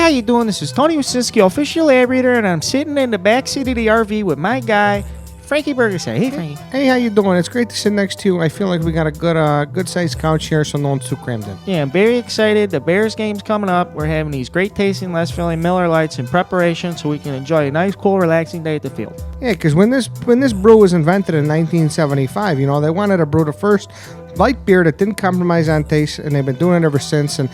how you doing? This is Tony Wasinski, official ad reader, and I'm sitting in the back seat of the RV with my guy, Frankie Burgerstein. Hey, Frankie. Hey, how you doing? It's great to sit next to you. I feel like we got a good sized couch here, so no one's too crammed in. Yeah, I'm very excited. The Bears game's coming up. We're having these great tasting, less filling Miller Lights in preparation so we can enjoy a nice, cool, relaxing day at the field. Yeah, because when this brew was invented in 1975, they wanted to brew the first light beer that didn't compromise on taste, and they've been doing it ever since. And,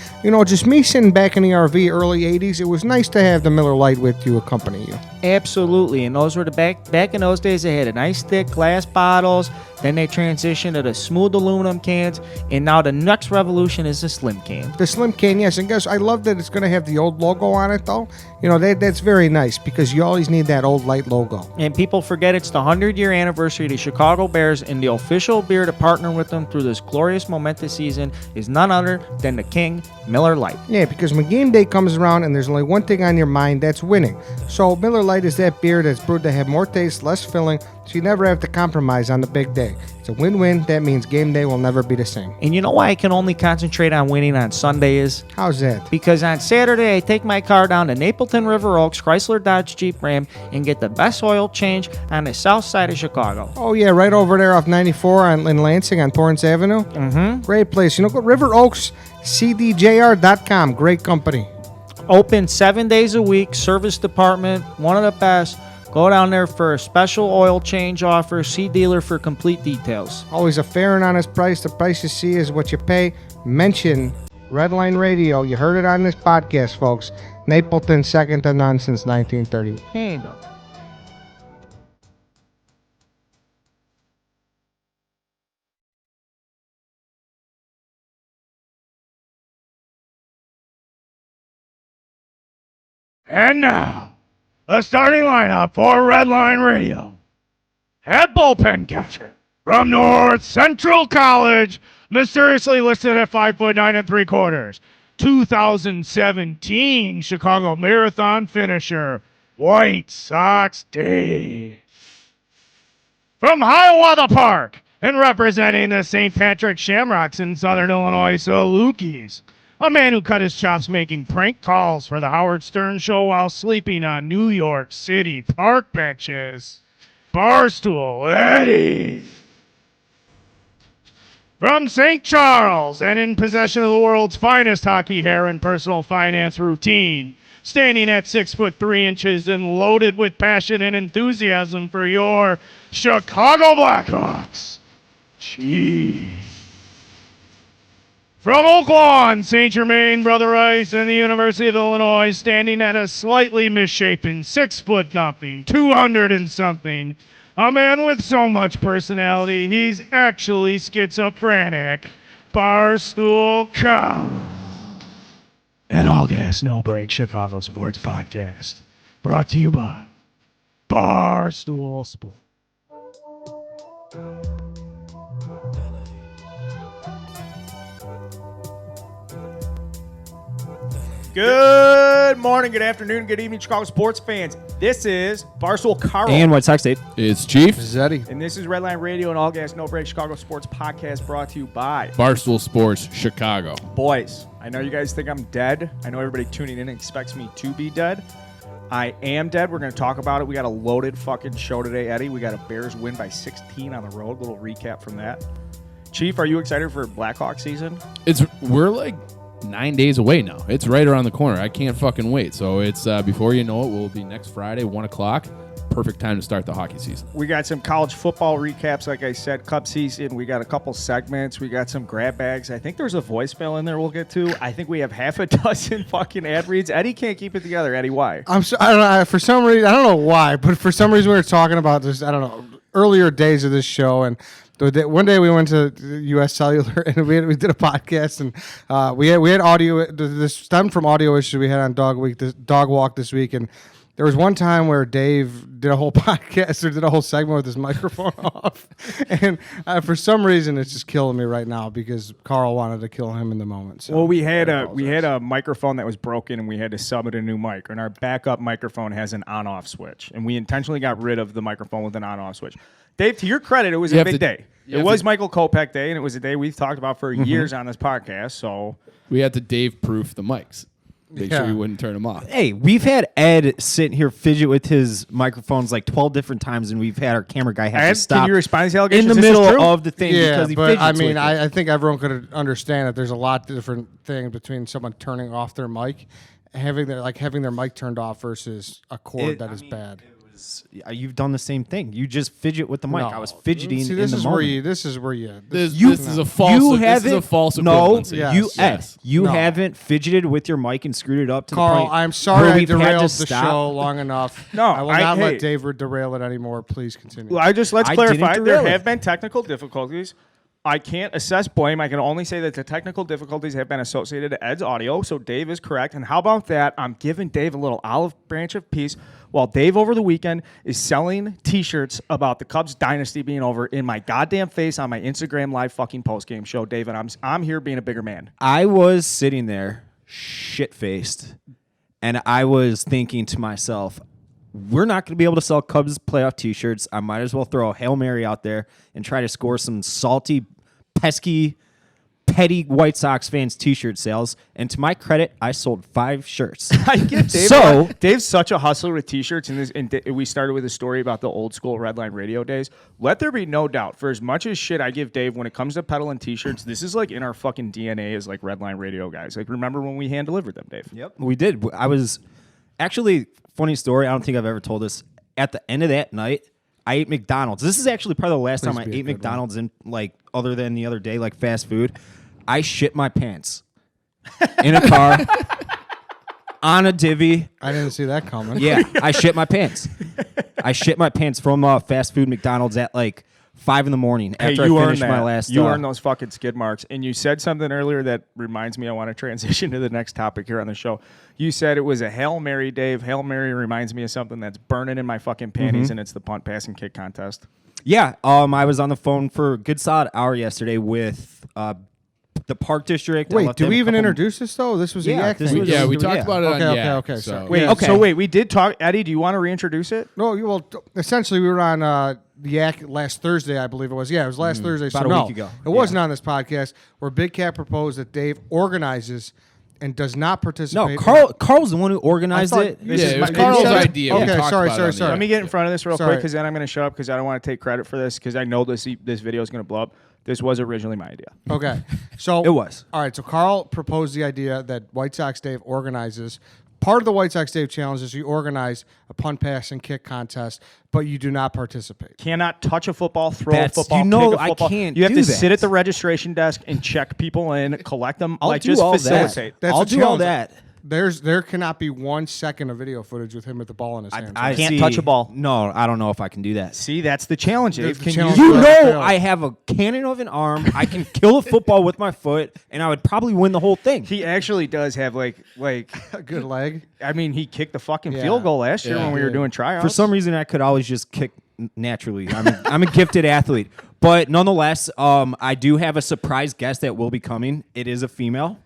just me sitting back in the RV early 80s, it was nice to have the Miller Lite with you accompany you. Absolutely, and those were the back in those days. They had a nice thick glass bottles. Then they transitioned to the smooth aluminum cans, and now the next revolution is the slim can. The slim can, yes, and guys, I love that it's going to have the old logo on it, though. That's very nice because you always need that old Lite logo. And people forget it's the 100-year anniversary of the Chicago Bears, and the official beer to partner with them through this glorious, momentous season is none other than the King Miller Lite. Yeah, because when game day comes around and there's only one thing on your mind, that's winning. So Miller Lite is that beer that's brewed to have more taste, less filling, so you never have to compromise on the big day. It's a win-win. That means game day will never be the same. And you know why I can only concentrate on winning on Sunday is? How's that? Because on Saturday, I take my car down to Napleton River Oaks, Chrysler Dodge Jeep Ram, and get the best oil change on the south side of Chicago. Oh, yeah, right over there off 94 in Lansing on Torrance Avenue. Mm-hmm. Great place. Go River Oaks, cdjr.com. Great company. Open 7 days a week, service department, one of the best. Go down there for a special oil change offer. See dealer for complete details. Always a fair and honest price. The price you see is what you pay. Mention Redline Radio. You heard it on this podcast, folks. Napleton, second to none since 1930. Hey, no. And now, the starting lineup for Redline Radio. Head bullpen catcher from North Central College, mysteriously listed at 5'9" 3/4. 2017 Chicago Marathon finisher, White Sox Dave. From Hiawatha Park and representing the St. Patrick Shamrocks in Southern Illinois, Salukis. A man who cut his chops making prank calls for the Howard Stern Show while sleeping on New York City park benches. Barstool Eddie. From St. Charles and in possession of the world's finest hockey hair and personal finance routine, standing at 6'3" and loaded with passion and enthusiasm for your Chicago Blackhawks. Chief. From Oak Lawn, St. Germain, Brother Rice, and the University of Illinois, standing at a slightly misshapen 6'0", 200 and something, a man with so much personality, he's actually schizophrenic. Barstool Cow. An all gas, no break Chicago sports podcast, brought to you by Barstool Sports. Good morning, good afternoon, good evening, Chicago sports fans. This is Barstool Carl. And what Sox Dave. It's Chief. This is Eddie. And this is Redline Radio, and all gas, no break Chicago sports podcast brought to you by Barstool Sports Chicago. Boys, I know you guys think I'm dead. I know everybody tuning in expects me to be dead. I am dead. We're going to talk about it. We got a loaded fucking show today, Eddie. We got a Bears win by 16 on the road. Little recap from that. Chief, are you excited for Blackhawks season? We're like 9 days away now. It's right around the corner. I can't fucking wait. So it's before you know it, we'll be next Friday, 1 o'clock. Perfect time to start the hockey season. We got some college football recaps, like I said, Cup season. We got a couple segments. We got some grab bags. I think there's a voicemail in there we'll get to. I think we have half a dozen fucking ad reads. Eddie can't keep it together. Eddie, why? I don't know. For some reason, I don't know why, but for some reason we were talking about this, I don't know, earlier days of this show, and one day we went to U.S. Cellular and we did a podcast, and we had audio. This stemmed from audio issues we had on Dog Walk this week, and there was one time where Dave did a whole podcast or did a whole segment with his microphone off, and for some reason it's just killing me right now because Carl wanted to kill him in the moment. So well, we had a microphone that was broken, and we had to sub it a new mic, and our backup microphone has an on-off switch, and we intentionally got rid of the microphone with an on-off switch. Dave, to your credit, it was a big day. It was Michael Kopech Day, and it was a day we've talked about for years on this podcast. So we had to Dave-proof the mics. make sure he wouldn't turn them off. Hey, we've had Ed sit here fidget with his microphones like 12 different times, and we've had our camera guy have Ed, to stop can you respond to these in allegations? the This is middle true? of the thing Yeah, because he but fidgets I mean, with it. I think everyone could understand that there's a lot different thing between someone turning off their mic, having their mic turned off versus a cord that is bad. You've done the same thing. You just fidget with the mic. No. I was fidgeting See, in this the is moment. where you. This is where you. This is a false. This is a false equivalency. Yes. You No. haven't fidgeted with your mic and screwed it up to the Carl, point. I'm sorry where I we've had to derailed the stop. show long enough. No, I will not hey. let Dave derail it anymore. Please continue. Well, let's I clarify. didn't There derail it. have been technical difficulties. I can't assess blame. I can only say that the technical difficulties have been associated to Ed's audio, so Dave is correct. And how about that? I'm giving Dave a little olive branch of peace while Dave over the weekend is selling T-shirts about the Cubs dynasty being over in my goddamn face on my Instagram live fucking post-game show, Dave, and I'm here being a bigger man. I was sitting there, shit-faced, and I was thinking to myself, we're not going to be able to sell Cubs playoff T-shirts. I might as well throw a Hail Mary out there and try to score some salty, pesky, petty White Sox fans T-shirt sales. And to my credit, I sold 5 shirts. I give Dave So- Dave's such a hustler with T-shirts, and we started with a story about the old school Redline Radio days. Let there be no doubt, for as much as shit I give Dave when it comes to peddling T-shirts, this is like in our fucking DNA as like Redline Radio guys. Like, remember when we hand delivered them, Dave? Yep, we did. I was actually, funny story, I don't think I've ever told this. At the end of that night, I ate McDonald's. This is actually probably the last time I be a ate good McDonald's in like other than the other day, like fast food. I shit my pants in a car on a divvy. I didn't see that coming. Yeah, I shit my pants. I shit my pants from fast food McDonald's at like 5 in the morning after I finished my last. You earned those fucking skid marks. And you said something earlier that reminds me I want to transition to the next topic here on the show. You said it was a Hail Mary, Dave. Hail Mary reminds me of something that's burning in my fucking panties, and it's the punt, pass, and kick contest. Yeah, I was on the phone for a good solid hour yesterday with the Park District. I Wait, left did them we a even couple- introduce this though? This was a Yeah, yak this thing. was- Yeah, we Yeah. talked about it on Okay, Yak, okay. so- Wait, Yeah, okay. so wait, we did talk. Eddie, do you want to reintroduce it? No, well, essentially we were on the Yak last Thursday, I believe it was. Yeah, it was last Thursday. about so a no, week ago. it wasn't on this podcast where Big Cat proposed that Dave organizes and does not participate. No, Carl's the one who organized thought it. you Yeah, is it was my- Carl's Okay, idea. We okay, talked sorry, about it sorry, on the sorry. air. Let me get in front of this real Sorry. quick, because then I'm going to shut up, because I don't want to take credit for this, because I know this video is going to blow up. This was originally my idea. Okay, so It was. all right. So Carl proposed the idea that White Sox Dave organizes. Part of the White Sox Dave challenge is you organize a punt, pass, and kick contest, but you do not participate. Cannot touch a football, throw That's- a football, you know kick a I football. can't You have do to that. sit at the registration desk and check people in, collect them, I'll like do just all facilitate. that. That's I'll a do all challenge. that. There cannot be 1 second of video footage with him with the ball in his hands. I Can't see- touch a ball. No, I don't know if I can do that. See, that's the challenge, Dave. the Can challenge. you? You Well, know failed. I have a cannon of an arm. I can kill a football with my foot, and I would probably win the whole thing. He actually does have like a good leg. I mean, he kicked the fucking Yeah. field goal last year Yeah, when we he were did. doing tryouts. For some reason, I could always just kick naturally. I'm a gifted athlete. But nonetheless, I do have a surprise guest that will be coming. It is a female.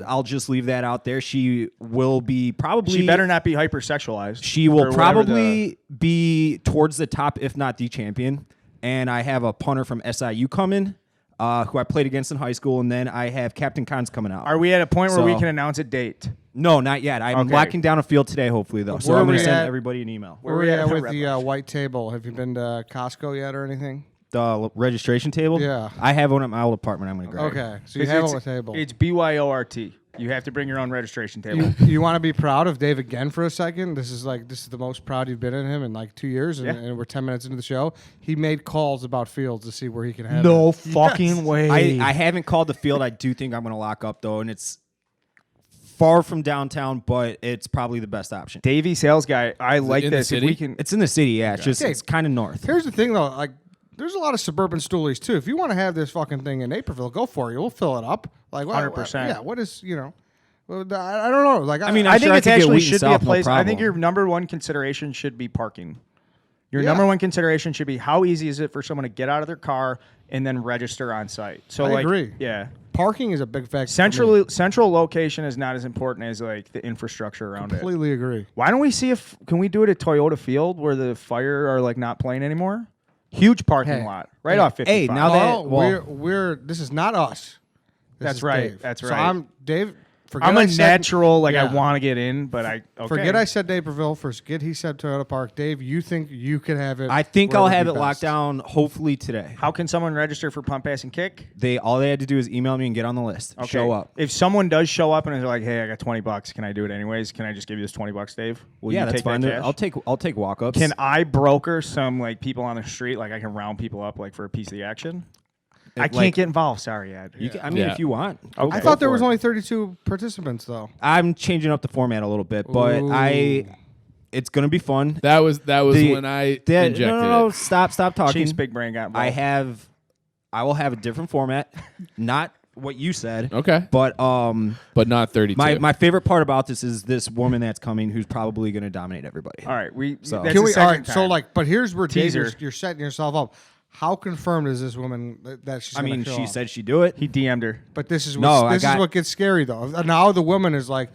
I'll just leave that out there. She will be probably. she better not be hypersexualized. She will or whatever probably be towards the top, if not the champion. And I have a punter from SIU coming, who I played against in high school, and then I have Captain Cons coming out. Are we at a point where we So- can announce a date? No, not yet. I'm Okay. locking down a field today, hopefully, though. So Where I'm are going we to send at? everybody an email. Where are we we at at for with Red the Lunch? white table? Have you been to Costco yet or anything? The registration table? Yeah. I have one at my old apartment. I'm going to grab it. Okay, so you have it with table. It's BYORT. You have to bring your own registration table. You want to be proud of Dave again for a second? This is the most proud you've been in him in like 2 years, and, Yeah. and we're 10 minutes into the show. He made calls about fields to see where he can have No it. fucking way. I haven't called the field. I do think I'm going to lock up, though, and it's far from downtown, but it's probably the best option. Davey sales guy. I like in the this. If city? we can. It's in the city, yeah. It's just Okay. it's kind of north. Here's the thing, though. Like, there's a lot of suburban stoolies too. If you want to have this fucking thing in Naperville, go for it. We'll fill it up. Like 100%. Yeah. What is Well, I don't know. Like, I mean, I I'm think sure I it could get actually Wheaton should be a South, no place. I think problem. your number one consideration should be parking. Your Yeah. number one consideration should be how easy is it for someone to get out of their car and then register on site. So, I agree. Yeah. parking is a big factor. for me. Central location is not as important as like the infrastructure around it. Completely agree. Why don't we see if can we do it at Toyota Field where the Fire are like not playing anymore? Huge parking Hey. lot right Hey. off 55. Hey, now that- Oh, well- we're this is not us. This That's is right. Dave. That's So right. I'm Dave. I'm a natural, like, yeah. I want to get in, but okay. Forget I said Naperville. Forget he said Toyota Park. Dave, you think you could have it? I think I'll have it best. locked down hopefully today. How can someone register for Punt, Pass, and Kick? All they had to do is email me and get on the list. Okay. Show up. If someone does show up and is like, "Hey, I got $20. Can I do it anyways? Can I just give you this $20, Dave? Will Yeah, you that's take fine. that cash? I'll take walk-ups. Can I broker some like people on the street? Like I can round people up like for a piece of the action. I can't get involved. Sorry, Ed. You can, I mean, if you want. Okay. I thought there was only 32 participants though. I'm changing up the format a little bit, but Ooh. it's gonna be fun. That was when I injected no, it. stop talking. Chief's big brain got involved. I will have a different format, not what you said. Okay. But not 32. my favorite part about this is this woman that's coming who's probably gonna dominate everybody. All right, So- that's Can the we? All second right. So time. but here's where Dave, Teaser. you're setting yourself up. How confirmed is this woman that she's? I mean, show she up? said she'd do it. he DM'd her. But this is No, this is I got- what gets scary though. Now the woman is like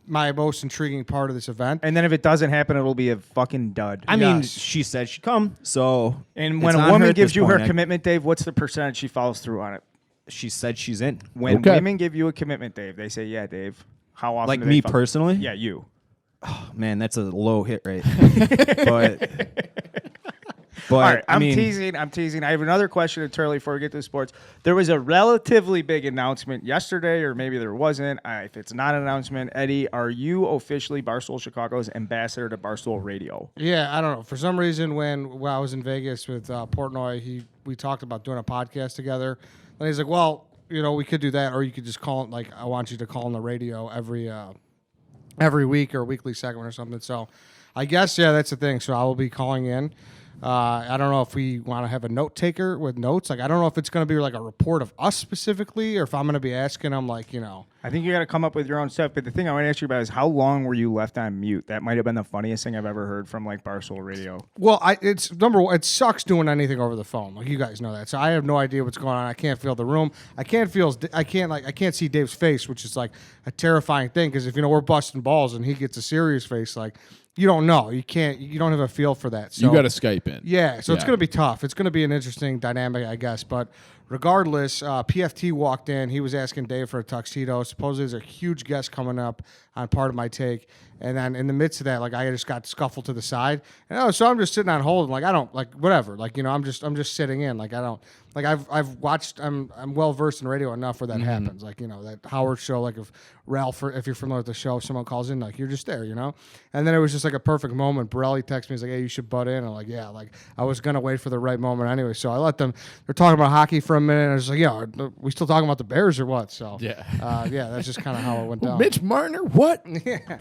my most intriguing part of this event. And then if it doesn't happen, it'll be a fucking dud. I mean, Yes. she said she'd come. So and it's when on a her woman at gives this you her point. commitment, Dave, what's the percentage she follows through on it? She said she's in. When Okay. women give you a commitment, Dave, they say, "Yeah, Dave." How often? Like do they me follow- personally? Yeah, you. Man, that's a low hit rate. But All right, I I'm mean, teasing. I have another question entirely before we get to sports. There was a relatively big announcement yesterday, or maybe there wasn't. If it's not an announcement, Eddie, are you officially Barstool Chicago's ambassador to Barstool Radio? Yeah, I don't know. For some reason, when I was in Vegas with Portnoy, we talked about doing a podcast together. And he's like, "Well, we could do that, or you could just call it like I want you to call on the radio every week or weekly segment or something." So, I guess that's the thing. So I will be calling in. I don't know if we want to have a note taker with notes. Like, I don't know if it's going to be like a report of us specifically, or if I'm going to be asking them, like, I think you got to come up with your own stuff. But the thing I want to ask you about is how long were you left on mute? That might have been the funniest thing I've ever heard from like Barstool Radio. Well, it's number one. It sucks doing anything over the phone. Like, you guys know that. So I have no idea what's going on. I can't feel the room. I can't see Dave's face, which is like a terrifying thing. Because if we're busting balls and he gets a serious face, like, you don't know. You don't have a feel for that. So you got to Skype in. yeah, so it's going to be tough. It's going to be an interesting dynamic, I guess. But regardless, PFT walked in. He was asking Dave for a tuxedo. Supposedly there's a huge guest coming up on Part of My Take. And then in the midst of that, like, I just got scuffled to the side. And so I'm just sitting on hold. Like, I don't, like, whatever. Like, I'm just sitting in. Like, I don't, like, I've watched, I'm well versed in radio enough where that happens. Like, that Howard show, like, if Ralph, if you're familiar with the show, if someone calls in, like, you're just there, And then it was just like a perfect moment. Borelli texted me, he's like, "Hey, you should butt in." I'm like, "Yeah," like, I was going to wait for the right moment anyway. So I let them, they're talking about hockey for a minute. And I was like, "Yeah, are we still talking about the Bears or what?" So, Yeah. that's just kind of how it went down. Mitch Marner, what?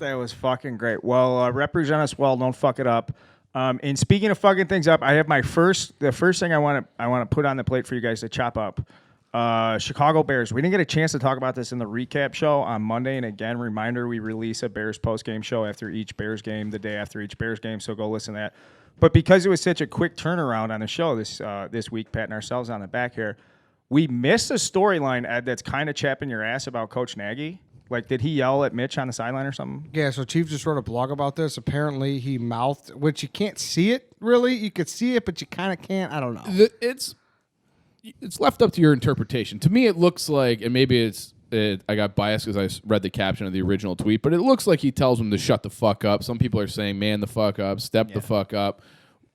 That was fucking great. Well, represent us well. Don't fuck it up. And speaking of fucking things up, I have the first thing I want to put on the plate for you guys to chop up. Chicago Bears. We didn't get a chance to talk about this in the recap show on Monday. And again, reminder, we release a Bears post-game show after each Bears game, the day after each Bears game. So go listen to that. But because it was such a quick turnaround on the show this week, patting ourselves on the back here, we missed a storyline, Ed, that's kind of chapping your ass about Coach Nagy. Like, did he yell at Mitch on the sideline or something? Yeah, so Chief just wrote a blog about this. Apparently, he mouthed, which you can't see it, really. You could see it, but you kind of can't. I don't know. It's left up to your interpretation. To me, it looks like, and maybe I got biased because I read the caption of the original tweet, but it looks like he tells him to shut the fuck up. Some people are saying, man the fuck up, step the fuck up.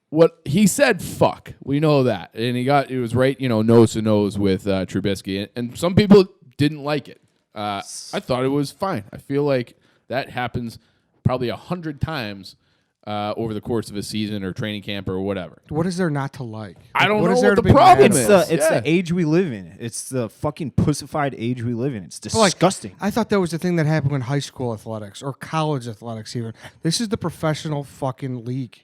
What he said, fuck. We know that. And it was right, nose to nose with Trubisky. And some people didn't like it. I thought it was fine. I feel like that happens probably 100 times over the course of a season or training camp or whatever. What is there not to like? I don't know is there what to the be problem mad is. at? It's the age we live in. It's the fucking pussified age we live in. It's disgusting. I thought that was the thing that happened in high school athletics or college athletics even. This is the professional fucking league.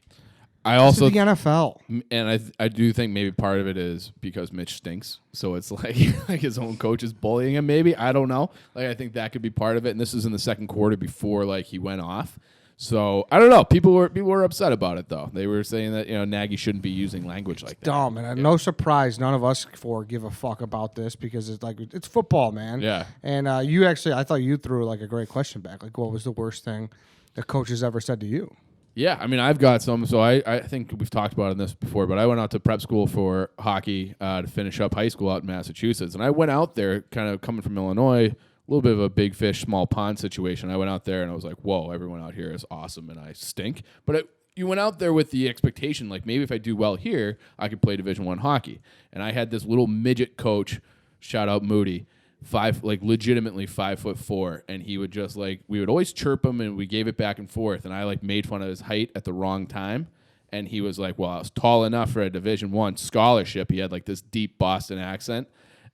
I This also is the NFL. And I do think maybe part of it is because Mitch stinks. So it's like his own coach is bullying him maybe. I don't know. Like, I think that could be part of it. And this is in the second quarter before like he went off. So I don't know. People were upset about it though. They were saying that Nagy shouldn't be using language like that. Dumb, and no surprise, none of us give a fuck about this because it's football, man. Yeah. And I thought you threw like a great question back. Like, what was the worst thing the coach has ever said to you? Yeah, I mean, I've got some. So I think we've talked about this before, but I went out to prep school for hockey to finish up high school out in Massachusetts. And I went out there kind of coming from Illinois, little bit of a big fish, small pond situation. I went out there and I was like, whoa, everyone out here is awesome and I stink. But you went out there with the expectation, like maybe if I do well here, I could play Division I hockey. And I had this little midget coach, shout out Moody, legitimately 5'4", and he would just we would always chirp him and we gave it back and forth. And I made fun of his height at the wrong time. And he was like, well, I was tall enough for a Division I scholarship. He had this deep Boston accent.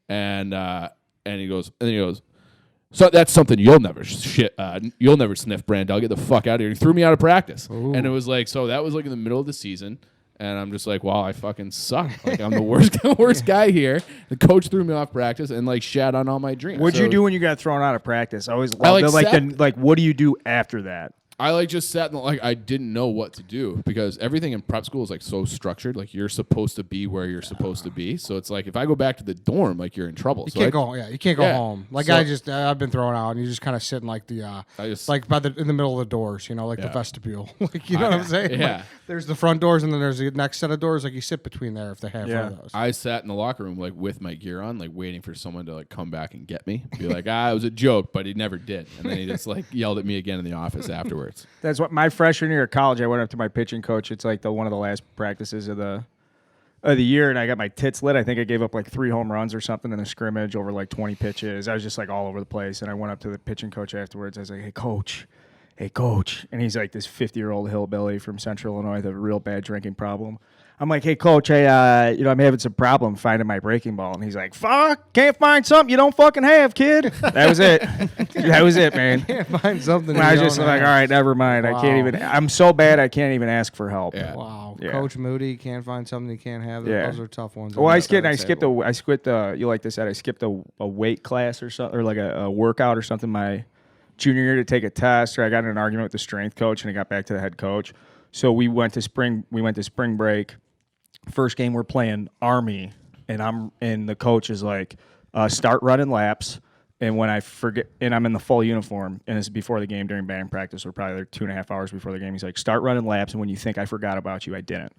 And he goes, so that's something you'll never sniff, Brand. I'll get the fuck out of here. He threw me out of practice. Ooh. And it was so that was in the middle of the season. And I'm just wow, I fucking suck. I'm the worst guy here. The coach threw me off practice and shat on all my dreams. What'd you do when you got thrown out of practice? I always loved what do you do after that? I just sat in I didn't know what to do because everything in prep school is so structured. You're supposed to be where you're supposed to be. So it's if I go back to the dorm, you're in trouble. You can't go home. I've been thrown out and you just kind of sit in in the middle of the doors, the vestibule. You know what I'm saying? Yeah. There's the front doors and then there's the next set of doors. You sit between there if they have one of those. I sat in the locker room with my gear on, waiting for someone to come back and get me. Be it was a joke, but he never did. And then he just yelled at me again in the office afterwards. That's what my freshman year of college. I went up to my pitching coach. It's one of the last practices of the year, and I got my tits lit. I think I gave up 3 home runs or something in a scrimmage over 20 pitches. I was just all over the place, and I went up to the pitching coach afterwards. I was like, hey coach, and he's this 50-year-old hillbilly from Central Illinois with a real bad drinking problem. I'm like, hey coach, I'm having some problem finding my breaking ball, and he's like, fuck, can't find something you don't fucking have, kid. That was it. That was it, man. Can't find something. I was just all right, never mind. Wow. I can't even. I'm so bad, I can't even ask for help. Yeah. Wow, yeah. Coach Moody can't find something you can't have. Yeah. Those are tough ones. Well, I skipped you like this. I skipped a weight class or something, or a workout or something my junior year to take a test, or I got in an argument with the strength coach, and I got back to the head coach. So we went to spring break. First game we're playing Army, and the coach is start running laps. And when I forget, and I'm in the full uniform, and it's before the game during batting practice, or probably 2.5 hours before the game. He's like, start running laps, and when you think I forgot about you, I didn't.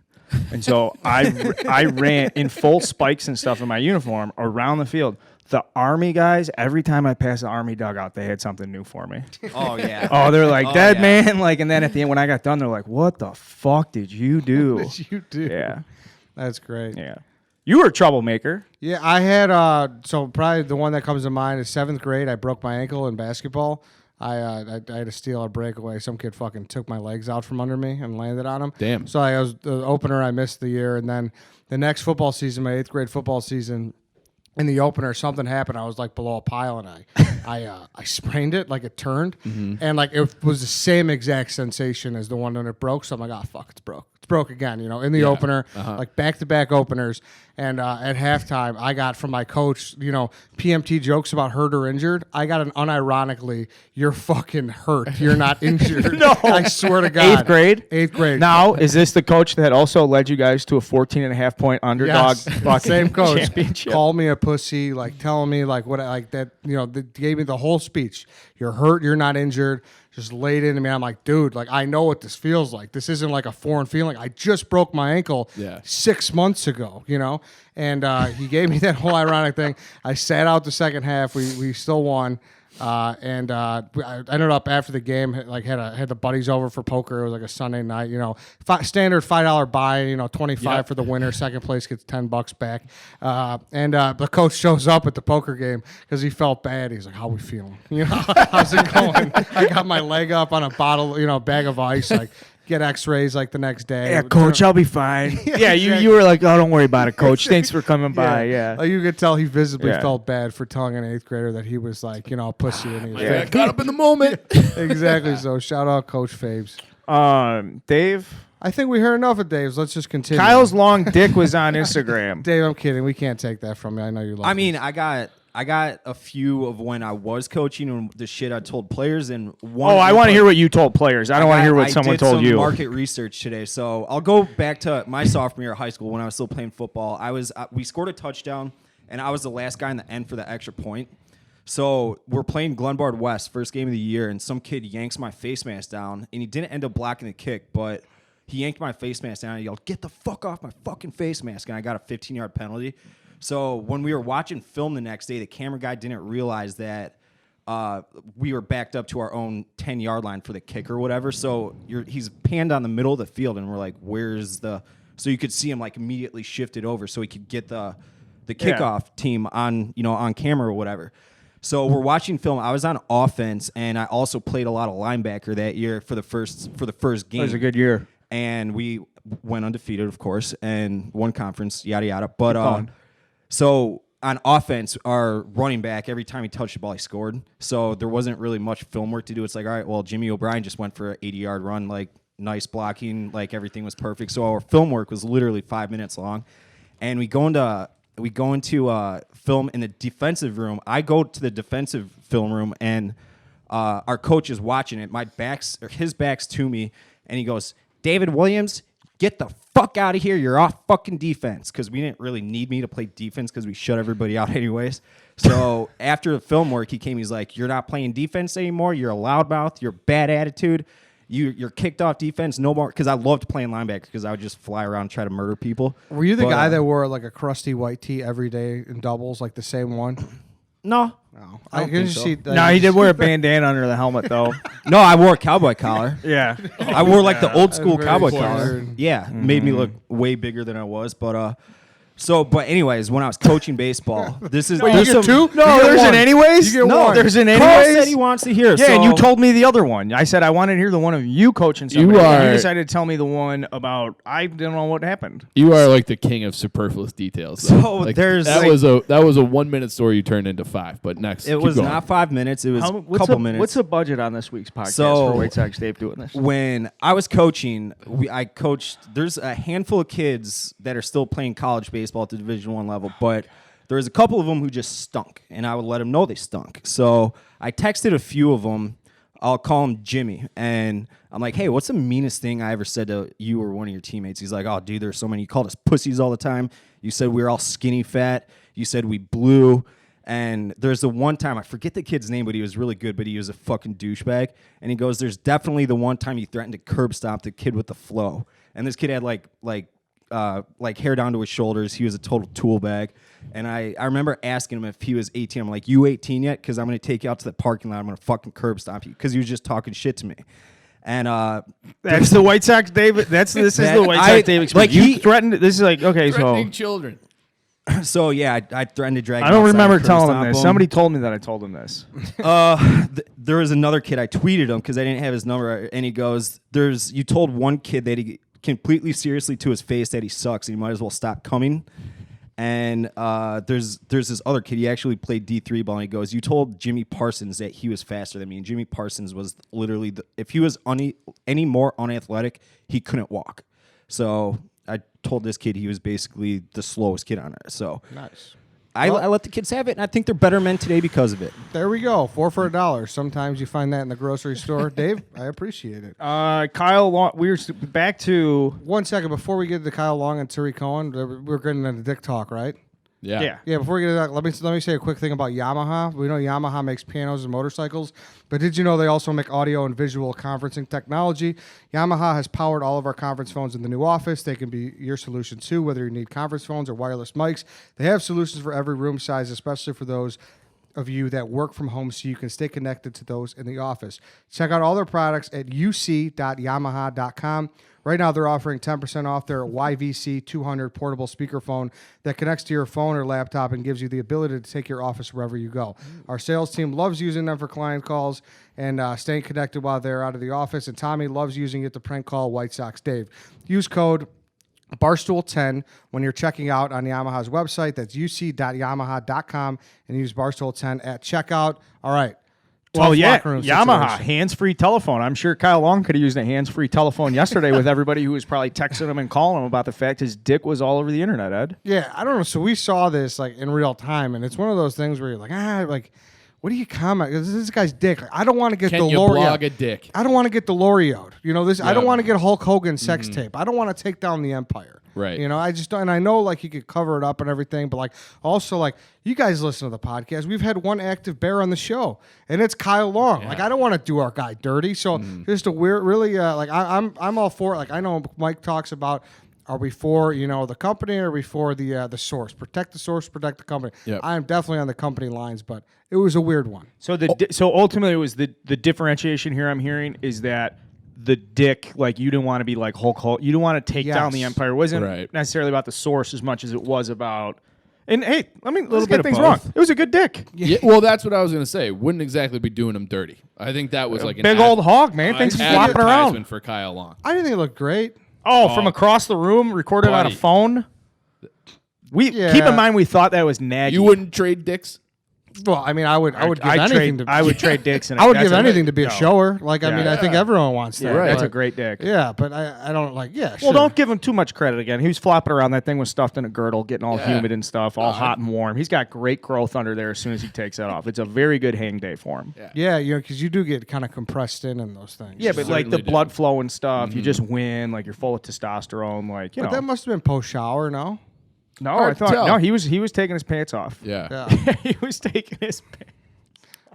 And so I ran in full spikes and stuff in my uniform around the field. The Army guys, every time I passed the Army dugout, they had something new for me. Oh, yeah. Oh, they're dead man. And then at the end, when I got done, they're like, what the fuck did you do? What did you do? Yeah. That's great. Yeah. You were a troublemaker. Yeah, I had, so probably the one that comes to mind is 7th grade. I broke my ankle in basketball. I had to steal a breakaway. Some kid fucking took my legs out from under me and landed on them. Damn. So I was the opener. I missed the year. And then the next football season, my 8th grade football season, in the opener, something happened. I was below a pile, and I sprained it, it turned, and it was the same exact sensation as the one when it broke. So I'm like, oh fuck, it's broke. It's broke again, in the opener, back-to-back openers. And at halftime, I got from my coach, PMT jokes about hurt or injured. I got an unironically, you're fucking hurt. You're not injured. No. I swear to God. 8th grade? 8th grade. Now, is this the coach that also led you guys to a 14.5-point underdog fucking same coach. championship? Called me a pussy, telling me that, gave me the whole speech. You're hurt. You're not injured. Just laid into me. I'm like, dude, I know what this feels like. This isn't a foreign feeling. I just broke my ankle 6 months ago, And he gave me that whole ironic thing. I sat out the second half. We still won. I ended up after the game, had the buddies over for poker. It was a Sunday night, standard $5 buy, 25 for the winner. Second place gets $10 back. The coach shows up at the poker game because he felt bad. He's like, "How we feeling? How's it going?" I got my leg up on a bottle, bag of ice, get x-rays the next day. Yeah, coach, I'll be fine. Yeah, you were like, oh, don't worry about it, coach. Thanks for coming by. Yeah. You could tell he visibly felt bad for telling an 8th grader that he was a pussy. And he was got up in the moment. Exactly. So shout out Coach Fabes. Dave? I think we heard enough of Dave's. Let's just continue. Kyle's long dick was on Instagram. Dave, I'm kidding. We can't take that from you. I know you love me. I got a few of when I was coaching and the shit I told players. And I want to hear what you told players. I don't want to hear what someone told you. I did some market research today. So I'll go back to my sophomore year of high school when I was still playing football. We scored a touchdown, and I was the last guy in the end for the extra point. So we're playing Glenbard West, first game of the year, and some kid yanks my face mask down, and he didn't end up blocking the kick, but he yanked my face mask down and yelled, "Get the fuck off my fucking face mask," and I got a 15-yard penalty. So when we were watching film the next day, the camera guy didn't realize that we were backed up to our own 10-yard line for the kick or whatever. So he's panned on the middle of the field, and we're like, where's the... So you could see him like immediately shifted over so he could get the kickoff team on camera or whatever. So we're watching film. I was on offense, and I also played a lot of linebacker that year for the first game. It was a good year. And we went undefeated, of course, and won conference, yada, yada. But so on offense, our running back, every time he touched the ball, he scored. So there wasn't really much film work to do. It's like, all right, well, Jimmy O'Brien just went for an 80-yard run, like nice blocking, like everything was perfect. So our film work was literally 5 minutes long. And we go into film in the defensive room. I go to the defensive film room, and our coach is watching it. His back's to me, and he goes, David Williams, get the fuck out of here. You're off fucking defense. Because we didn't really need me to play defense because we shut everybody out anyways. So after the film work, he came. He's like, you're not playing defense anymore. You're a loudmouth. You're bad attitude. You're kicked off defense. No more. Because I loved playing linebacker because I would just fly around and try to murder people. Were you the guy that wore like a crusty white tee every day in doubles, like the same one? No. No. I don't think so. No, he did wear a bandana under the helmet, though. No, I wore a cowboy collar. Yeah. I wore like the old school Very cowboy clear. collar. Yeah, made me look way bigger than I was. But anyways, when I was coaching baseball, this is Wait, there's you get some- two? No, there's an anyways? You get No, one. there's an Carl anyways? said he wants to hear. Yeah, so and you told me the other one. I said I wanted to hear the one of you coaching somebody. are- You decided to tell me the one about I didn't know what happened. You are like the king of superfluous details. Though. So Like, there's that like- was a 1 minute story you turned into 5. But next, It keep was going. not 5 minutes. It was a What's couple the, minutes. What's the budget on this week's podcast So- for White Sox Dave doing this? When I was coaching, I coached. There's a handful of kids that are still playing college baseball at the Division I level, but there was a couple of them who just stunk, and I would let them know they stunk. So I texted a few of them. I'll call him Jimmy, and I'm like, hey, what's the meanest thing I ever said to you or one of your teammates? He's like, oh, dude, there's so many. You called us pussies all the time. You said we were all skinny fat. You said we blew. And there's the one time, I forget the kid's name, but he was really good, but he was a fucking douchebag. And he goes, there's definitely the one time you threatened to curb stomp the kid with the flow. And this kid had like hair down to his shoulders. He was a total tool bag. And I remember asking him if he was 18. I'm like, you 18 yet? Because I'm going to take you out to the parking lot. I'm going to fucking curb stomp you. Because he was just talking shit to me. And That's the White Sox Dave. This is the White Sox Dave experience. like, You he- threatened. This is like okay, so Threatening children. so, yeah, I threatened to drag him I don't outside remember and curb telling him stomp this. Somebody told me that I told him this. There was another kid. I tweeted him because I didn't have his number. And he goes, you told one kid that he completely seriously to his face that he sucks and he might as well stop coming. And there's this other kid. He actually played D3 ball. And he goes, you told Jimmy Parsons that he was faster than me. And Jimmy Parsons was literally, if he was any more unathletic, he couldn't walk. So I told this kid he was basically the slowest kid on it. So Nice. I let the kids have it, and I think they're better men today because of it. There we go. 4 for $1. Sometimes you find that in the grocery store. Dave, I appreciate it. Kyle Long. We're back to 1 second before we get to Kyle Long and Tariq Cohen. We're getting into dick talk, right? Yeah. Yeah, before we get to that, let me say a quick thing about Yamaha. We know Yamaha makes pianos and motorcycles, but did you know they also make audio and visual conferencing technology? Yamaha has powered all of our conference phones in the new office. They can be your solution too, whether you need conference phones or wireless mics. They have solutions for every room size, especially for those of you that work from home so you can stay connected to those in the office. Check out all their products at uc.yamaha.com. Right now, they're offering 10% off their YVC 200 portable speakerphone that connects to your phone or laptop and gives you the ability to take your office wherever you go. Our sales team loves using them for client calls and staying connected while they're out of the office, and Tommy loves using it to prank call White Sox Dave. Use code Barstool10 when you're checking out on Yamaha's website. That's uc.yamaha.com and use Barstool10 at checkout. All right. well, Tough yeah, locker room Yamaha situation. hands-free telephone. I'm sure Kyle Long could have used a hands-free telephone yesterday with everybody who was probably texting him and calling him about the fact his dick was all over the internet. Ed. Yeah, I don't know. So we saw this like in real time, and it's one of those things where you're like, what do you comment? This is this guy's dick. Like, I don't want to get Can you DeLorean. blog a dick? I don't want to get DeLorean. You know this. I don't Yeah. want to get Hulk Hogan sex tape. I don't want to take down the Empire. Right. You know, I just don't. And I know like you could cover it up and everything, but like also like you guys listen to the podcast. We've had one active bear on the show, and it's Kyle Long. Yeah. Like I don't want to do our guy dirty. So just a weird, really like I'm all for it. Like I know Mike talks about Are we for the company, or are we for the source? Protect the source, protect the company. Yep. I am definitely on the company lines, but it was a weird one. So so ultimately, it was the differentiation here. I'm hearing is that the dick, like you didn't want to be like Hulk Hogan. You didn't want to take down the empire. It wasn't necessarily about the source as much as it was about. And hey, let's get things wrong. It was a good dick. Yeah, well, that's what I was gonna say. Wouldn't exactly be doing him dirty. I think that was like an big old hog, man. Things flopping around advertisement for Kyle Long. I didn't think it looked great. Oh, from across the room, recorded on a phone. Keep in mind we thought that was Nagy. You wouldn't trade dicks? Well, I would give anything I would trade dicks. I would give anything to be a shower. Like, I think everyone wants that. Yeah, that's a great dick. Yeah, but I don't like. Yeah, well, sure. don't give him too much credit. Again, he was flopping around. That thing was stuffed in a girdle, getting all humid and stuff, all hot and warm. He's got great growth under there. As soon as he takes that off, it's a very good hang day for him. Yeah, because you do get kind of compressed in those things. Yeah, but like the blood flow and stuff, you just win. Like you're full of testosterone. Like but that must have been post shower, no? No, I thought he was taking his pants off. Yeah. He was taking his pants.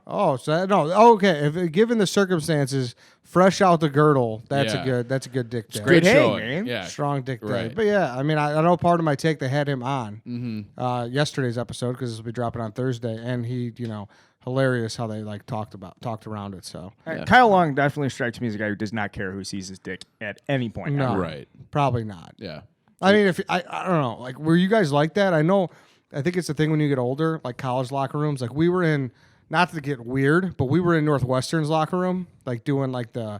Oh, so no. Okay, if given the circumstances, fresh out the girdle, that's a good dick day. Great hang, showing, man. Yeah. Strong dick day. Right. But yeah, I know part of my take they had him on yesterday's episode because this will be dropping on Thursday, and he, hilarious how they like talked around it. So Kyle Long definitely strikes me as a guy who does not care who sees his dick at any point. No, Right. Probably not. Yeah. I mean, if I don't know, like, were you guys like that? I think it's the thing when you get older, like college locker rooms. Like we were in, not to get weird, but we were in Northwestern's locker room, like doing like the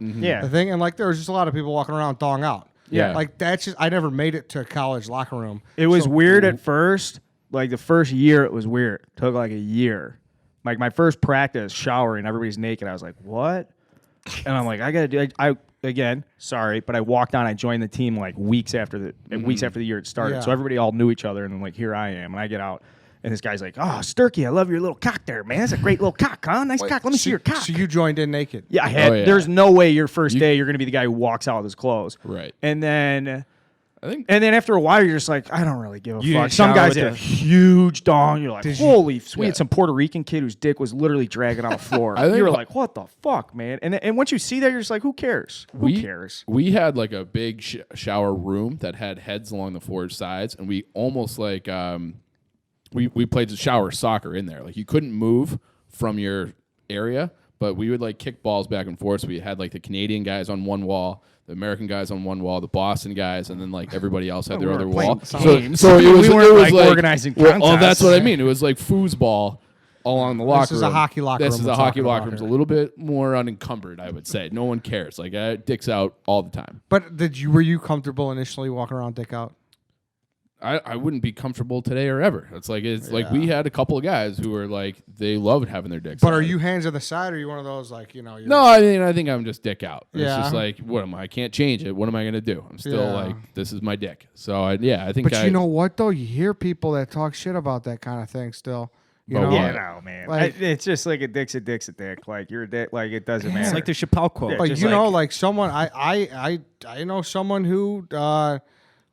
thing, and like there was just a lot of people walking around thong out. Yeah. Like that's just, I never made it to a college locker room. It was weird at first. Like the first year, it was weird. It took like a year. Like my first practice, showering, everybody's naked. I was like, what? And I'm like, I gotta do. Again, sorry, but I walked on. I joined the team like weeks after the year it started. Yeah. So everybody all knew each other, and then like here I am, and I get out, and this guy's like, "Oh, Sturkey, I love your little cock there, man. That's a great little cock, huh? Nice cock. Let me see your cock." So you joined in naked? Yeah, I had. Oh, yeah. There's no way your first day you're gonna be the guy who walks out with his clothes, Right. And then. And then after a while, you're just like, I don't really give a You fuck. didn't Some shower guys with get a the- huge dong. You're like, holy sweet. We Yeah. had some Puerto Rican kid whose dick was literally dragging on the floor. I think- You were like, what the fuck, man? And once you see that, you're just like, who cares? Who cares? We had like a big shower room that had heads along the four sides, and we almost like we played the shower soccer in there. Like you couldn't move from your area, but we would like kick balls back and forth. So we had like the Canadian guys on one wall, the American guys on one wall, the Boston guys, and then like everybody else had their we other weren't wall. playing games. So it was, We weren't, it was like, organizing well, oh, that's contests. what I mean. It was like foosball along the locker room. is a hockey locker This room is we're a hockey talking locker about room. It's a here. little bit more unencumbered, I would say. No one cares. Like dick's out all the time. But were you comfortable initially walking around dick out? I wouldn't be comfortable today or ever. It's like we had a couple of guys who were like they loved having their dicks. But out. are you hands on the side, or are you one of those like you're, No, I mean I think I'm just dick out. It's Yeah. just like what am I? I can't change it. What am I gonna do? I'm still Yeah. like this is my dick. So I think. But you know what though? You hear people that talk shit about that kind of thing still. You But know, what? Yeah, no, man. Like- It's just like a dick's a dick. Like you're a dick. Like it doesn't matter. It's like the Chappelle quote. Yeah, But just you know, like someone I know someone who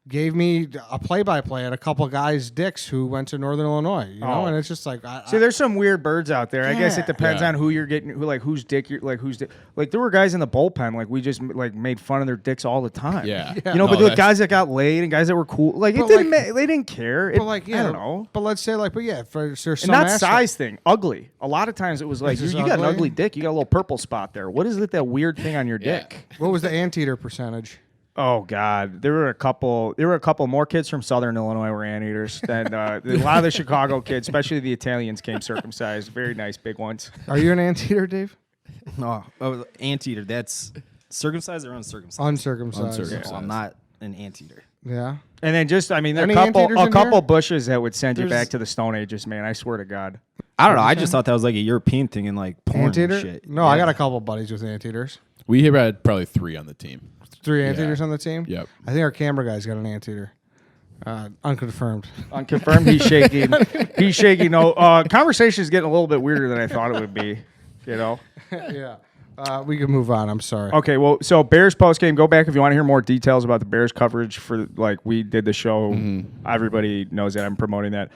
gave me a play-by-play at a couple of guys' dicks who went to Northern Illinois. You know, Oh. and it's just like See, there's some weird birds out there. I guess it depends Yeah. on who you're getting, whose dick you're like, whose dick. Like there were guys in the bullpen, like we just like made fun of their dicks all the time. Yeah. You know, No, but the that's- guys that got laid and guys that were cool, like it But, didn't. like- They didn't care. It, But like, yeah, I don't know. But let's say like, there's And some not aspect- size thing, ugly. A lot of times it was like This you is got an ugly? ugly dick. You got a little purple spot there. What is it? That weird thing on your Yeah. dick? What was the anteater percentage? Oh God, there were a couple more kids from Southern Illinois were anteaters than a lot of the Chicago kids, especially the Italians, came circumcised. Very nice, big ones. Are you an anteater, Dave? Oh, anteater. That's circumcised or uncircumcised? Uncircumcised. Uncircumcised. Well, I'm not an anteater. Yeah. And then just, I mean, there are Any a anteaters in couple here? bushes that would send you There's- back to the Stone Ages, man. I swear to God. I don't know. I just thought that was like a European thing and like porn Anteater? and shit. No, I got a couple buddies with anteaters. we had probably 3 on the team. 3 anteaters on the team? Yep. I think our camera guy's got an anteater. Unconfirmed. Unconfirmed, he's shaking. He's shaking. No, conversation is getting a little bit weirder than I thought it would be. You know. Yeah. We can move on. I'm sorry. Okay, well, so Bears postgame. Go back if you want to hear more details about the Bears coverage for like we did the show. Everybody knows that I'm promoting that.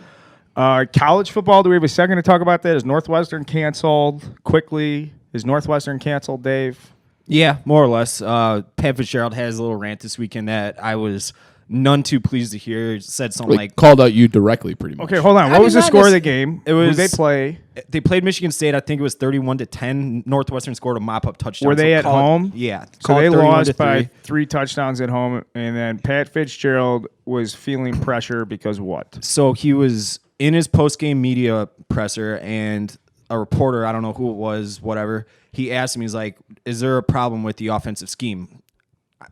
College football. Do we have a second to talk about that? Is Northwestern canceled quickly? Is Northwestern canceled, Dave? Yeah, more or less. Pat Fitzgerald has a little rant this weekend that I was none too pleased to hear. Said something like called out you directly, pretty much. Okay, hold on. What was the score of the game? It was. Who they play? They played Michigan State. I think it was 31-10. Northwestern scored a mop-up touchdown. Were they at home? Yeah. So they lost by 3 touchdowns at home, and then Pat Fitzgerald was feeling pressure because what? So he was in his post-game media presser, and a reporter, I don't know who it was, whatever, he asked him, he's like, is there a problem with the offensive scheme?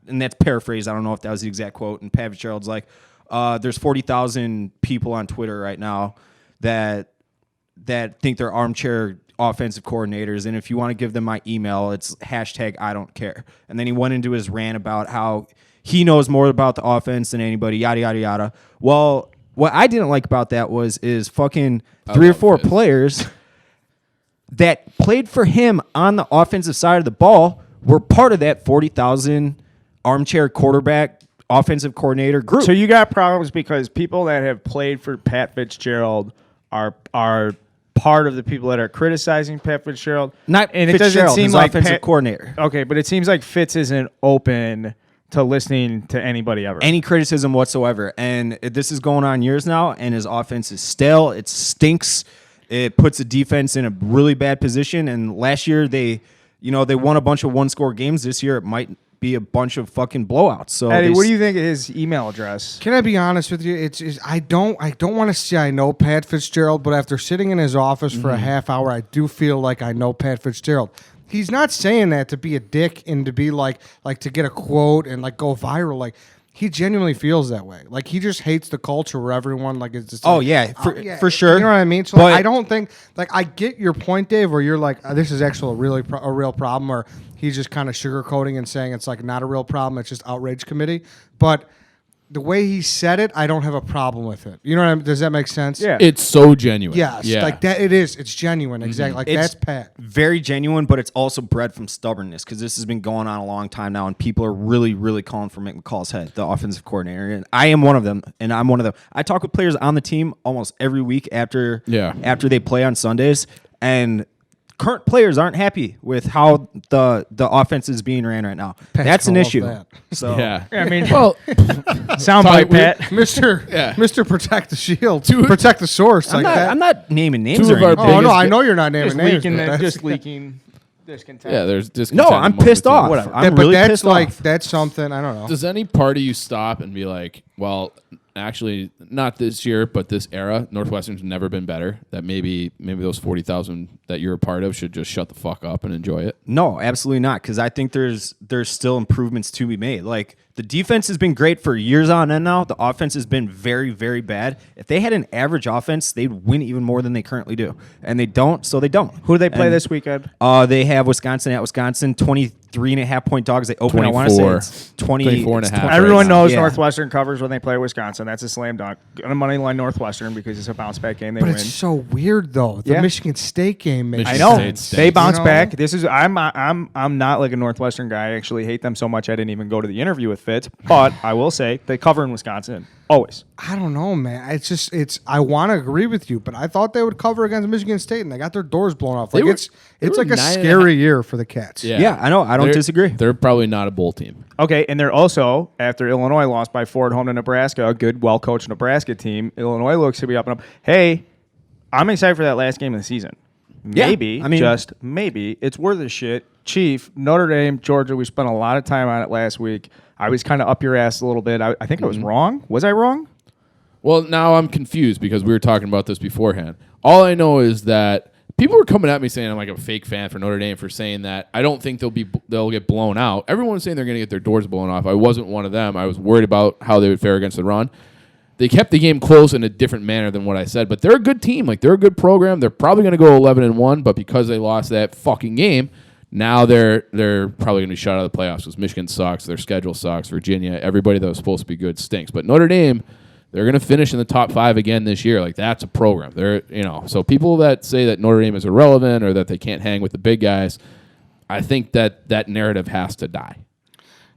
And that's paraphrased. I don't know if that was the exact quote. And Pat Fitzgerald's like, there's 40,000 people on Twitter right now that think they're armchair offensive coordinators, and if you want to give them my email, it's #IDon'tCare. And then he went into his rant about how he knows more about the offense than anybody, yada, yada, yada. Well, what I didn't like about that is fucking 3 or 4 players that played for him on the offensive side of the ball were part of that 40,000 armchair quarterback offensive coordinator group. So you got problems because people that have played for Pat Fitzgerald are part of the people that are criticizing Pat Fitzgerald. Not and Fitzgerald, it doesn't seem his like offensive coordinator. Okay, but it seems like Fitz isn't open to listening to anybody ever. Any criticism whatsoever. And this is going on years now, and his offense is stale. It stinks. It puts the defense in a really bad position. And last year they won a bunch of one-score games. This year it might be a bunch of fucking blowouts. So Eddie, what do you think of his email address? Can I be honest with you? It's I don't want to say I know Pat Fitzgerald, but after sitting in his office for a half hour, I do feel like I know Pat Fitzgerald. He's not saying that to be a dick and to be like to get a quote and like go viral. Like he genuinely feels that way. Like he just hates the culture where everyone like is just. Oh like, yeah, for sure. You know what I mean? So but I don't think like I get your point, Dave, where you're like this is actually a real problem, or he's just kind of sugarcoating and saying it's like not a real problem. It's just outrage committee. But the way he said it, I don't have a problem with it. You know what I mean? Does that make sense? Yeah. It's so genuine. Yes. Yeah. Like that. It is. It's genuine. Exactly. Like It's that's Pat. very genuine, but it's also bred from stubbornness because this has been going on a long time now, and people are really, really calling for McCall's head, the offensive coordinator. And I am one of them, and I'm one of them. I talk with players on the team almost every week after they play on Sundays, and current players aren't happy with how the offense is being ran right now. That's an issue. That. So Yeah. I mean, Well, soundbite, Pat. Mr. Protect the Shield. Protect the source. I'm That. not naming names Two or of our anything. Oh no, biggest I know you're not naming Just names. leaking, but that's- just leaking discontent. yeah, there's No, discontent I'm among the pissed team. off. Whatever. I'm but really that's pissed like off. that's something I don't know. Does any part of you stop and be like, well, actually, not this year, but this era, Northwestern's never been better. That maybe those 40,000 that you're a part of should just shut the fuck up and enjoy it. No, absolutely not. Because I think there's still improvements to be made. Like the defense has been great for years on end now. The offense has been very, very bad. If they had an average offense, they'd win even more than they currently do. And they don't, so they don't. Who do they play this weekend? They have Wisconsin at Wisconsin, 23.5 point dogs. They open. I want to say 24. it's 20. 24 and a it's half. 20 Everyone knows Yeah. Northwestern covers when they play Wisconsin. That's a slam dunk. On a money line Northwestern because it's a bounce back game. They But win. it's so weird though. The Yeah. Michigan State game makes I Michigan know State stinks. they bounce You know? back. This is I'm not like a Northwestern guy. I actually hate them so much I didn't even go to the interview with Fitz. But I will say they cover in Wisconsin always. I don't know, man. It's I want to agree with you, but I thought they would cover against Michigan State, and they got their doors blown off. Like They were- it's they were like a 9.5. scary year for the Cats. Yeah, I know. I don't disagree. They're probably not a bowl team. Okay, and they're also after Illinois lost by 4 at home to Nebraska, a good, well coached Nebraska team. Illinois looks to be up and up. Hey, I'm excited for that last game of the season. Yeah, Maybe, I mean- just maybe, it's worth a shit. Chief, Notre Dame, Georgia. We spent a lot of time on it last week. I was kind of up your ass a little bit. I think I was wrong. Was I wrong? Well, now I'm confused because we were talking about this beforehand. All I know is that people were coming at me saying I'm like a fake fan for Notre Dame for saying that I don't think they'll get blown out. Everyone's saying they're going to get their doors blown off. I wasn't one of them. I was worried about how they would fare against the run. They kept the game close in a different manner than what I said, but they're a good team. Like they're a good program. They're probably going to go 11-1, but because they lost that fucking game, now they're probably going to be shut out of the playoffs because Michigan sucks. Their schedule sucks. Virginia, everybody that was supposed to be good stinks. But Notre Dame, they're going to finish in the top 5 again this year. Like that's a program. So people that say that Notre Dame is irrelevant or that they can't hang with the big guys, I think that narrative has to die.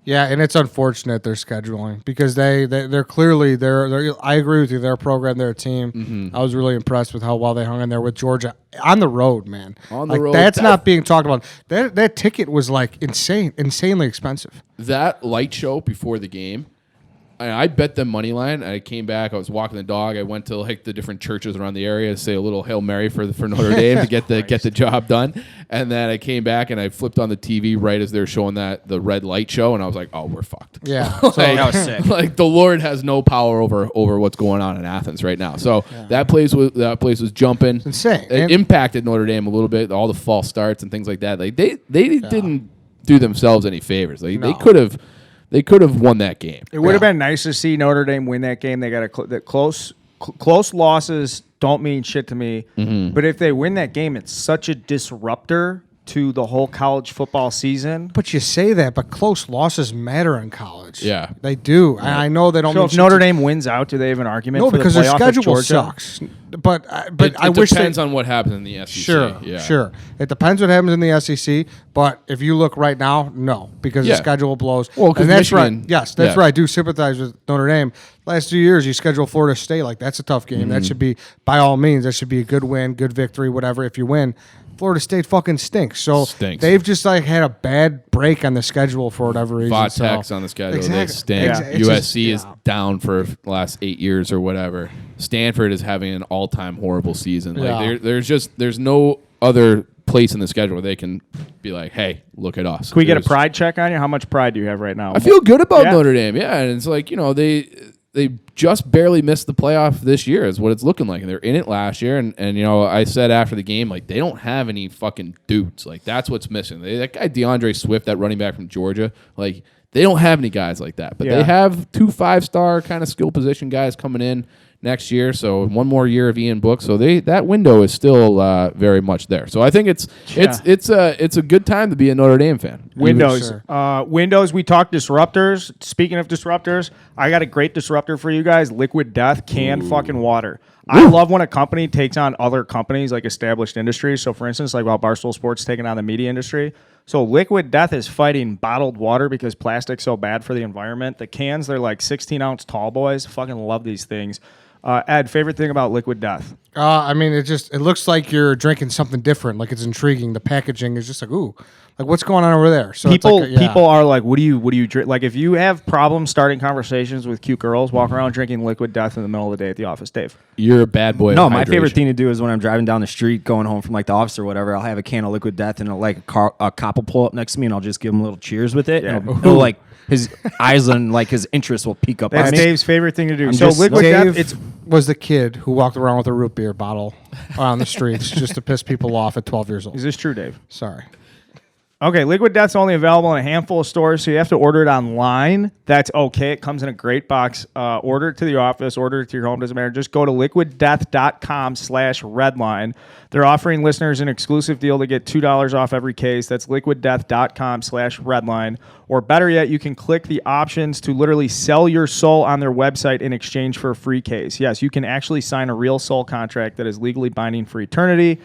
Yeah, and it's unfortunate their scheduling because they're clearly they're. I agree with you. They're a program. They're a team. Mm-hmm. I was really impressed with how well they hung in there with Georgia on the road, man. On the road, that's not being talked about. That ticket was like insanely expensive. That light show before the game, I bet them money line. I came back. I was walking the dog. I went to like the different churches around the area to say a little Hail Mary for Notre Dame to get the job done. And then I came back and I flipped on the TV right as they were showing the red light show, and I was like, "Oh, we're fucked." Yeah, That was sick. Like the Lord has no power over what's going on in Athens right now. So that place was jumping. It's insane. It impacted Notre Dame a little bit. All the false starts and things like that. Like they didn't do themselves any favors. Like they could have won that game. It would have been nice to see Notre Dame win that game. They got close losses don't mean shit to me. Mm-hmm. But if they win that game, it's such a disruptor to the whole college football season. But you say that, but close losses matter in college. Yeah. They do. Yeah. I know they don't. So mean if Notre Dame wins out, do they have an argument? No, for because the their playoff schedule if Georgia? sucks. But It I wish depends on what happens in the SEC. Sure. It depends what happens in the SEC. But if you look right now, no, because the schedule blows. Well, because that's Michigan, right. Yes, that's right. I do sympathize with Notre Dame. Last 2 years, you schedule Florida State. Like, that's a tough game. That should be, by all means, that should be a good win, good victory, whatever. If you win, Florida State fucking stinks. So they've just like had a bad break on the schedule for whatever reason. Vodtek's on the schedule. They stink. USC is down for the last 8 years or whatever. Stanford is having an all-time horrible season. Like there's no other place in the schedule where they can be like, hey, look at us. Can we get a pride check on you? How much pride do you have right now? I feel good about Notre Dame. Yeah, and it's like, they just barely missed the playoff this year is what it's looking like. And they're in it last year. And I said after the game, like, they don't have any fucking dudes. Like, that's what's missing. That guy DeAndre Swift, that running back from Georgia, like, they don't have any guys like that. But they have 2 5-star kind of skill position guys coming in next year. So one more year of Ian Book. So that window is still very much there. So I think it's a good time to be a Notre Dame fan. Windows. We talked disruptors. Speaking of disruptors, I got a great disruptor for you guys. Liquid Death, canned fucking water. I love when a company takes on other companies, like established industries. So, for instance, like while Barstool Sports taking on the media industry. So, Liquid Death is fighting bottled water because plastic's so bad for the environment. The cans, they're like 16-ounce tall boys. Fucking love these things. Ed, favorite thing about Liquid Death? I mean, it looks like you're drinking something different. Like, it's intriguing. The packaging is just like, ooh, like what's going on over there? So people are like, what do you drink? Like, if you have problems starting conversations with cute girls, walk around drinking Liquid Death in the middle of the day at the office, Dave. You're a bad boy. No, my favorite thing to do is when I'm driving down the street, going home from like the office or whatever, I'll have a can of Liquid Death and a cop will pull up next to me and I'll just give him a little cheers with it. Yeah. And it'll like his eyes and like his interest will peak up. That's on me. Dave's favorite thing to do. Liquid Death was the kid who walked around with a root beer bottle on the streets just to piss people off at 12 years old. Is this true, Dave? Sorry. Okay, Liquid Death's only available in a handful of stores, so you have to order it online. That's okay. It comes in a great box. Order it to the office, order it to your home, doesn't matter. Just go to liquiddeath.com/redline. They're offering listeners an exclusive deal to get $2 off every case. That's liquiddeath.com/redline. Or better yet, you can click the options to literally sell your soul on their website in exchange for a free case. Yes, you can actually sign a real soul contract that is legally binding for eternity.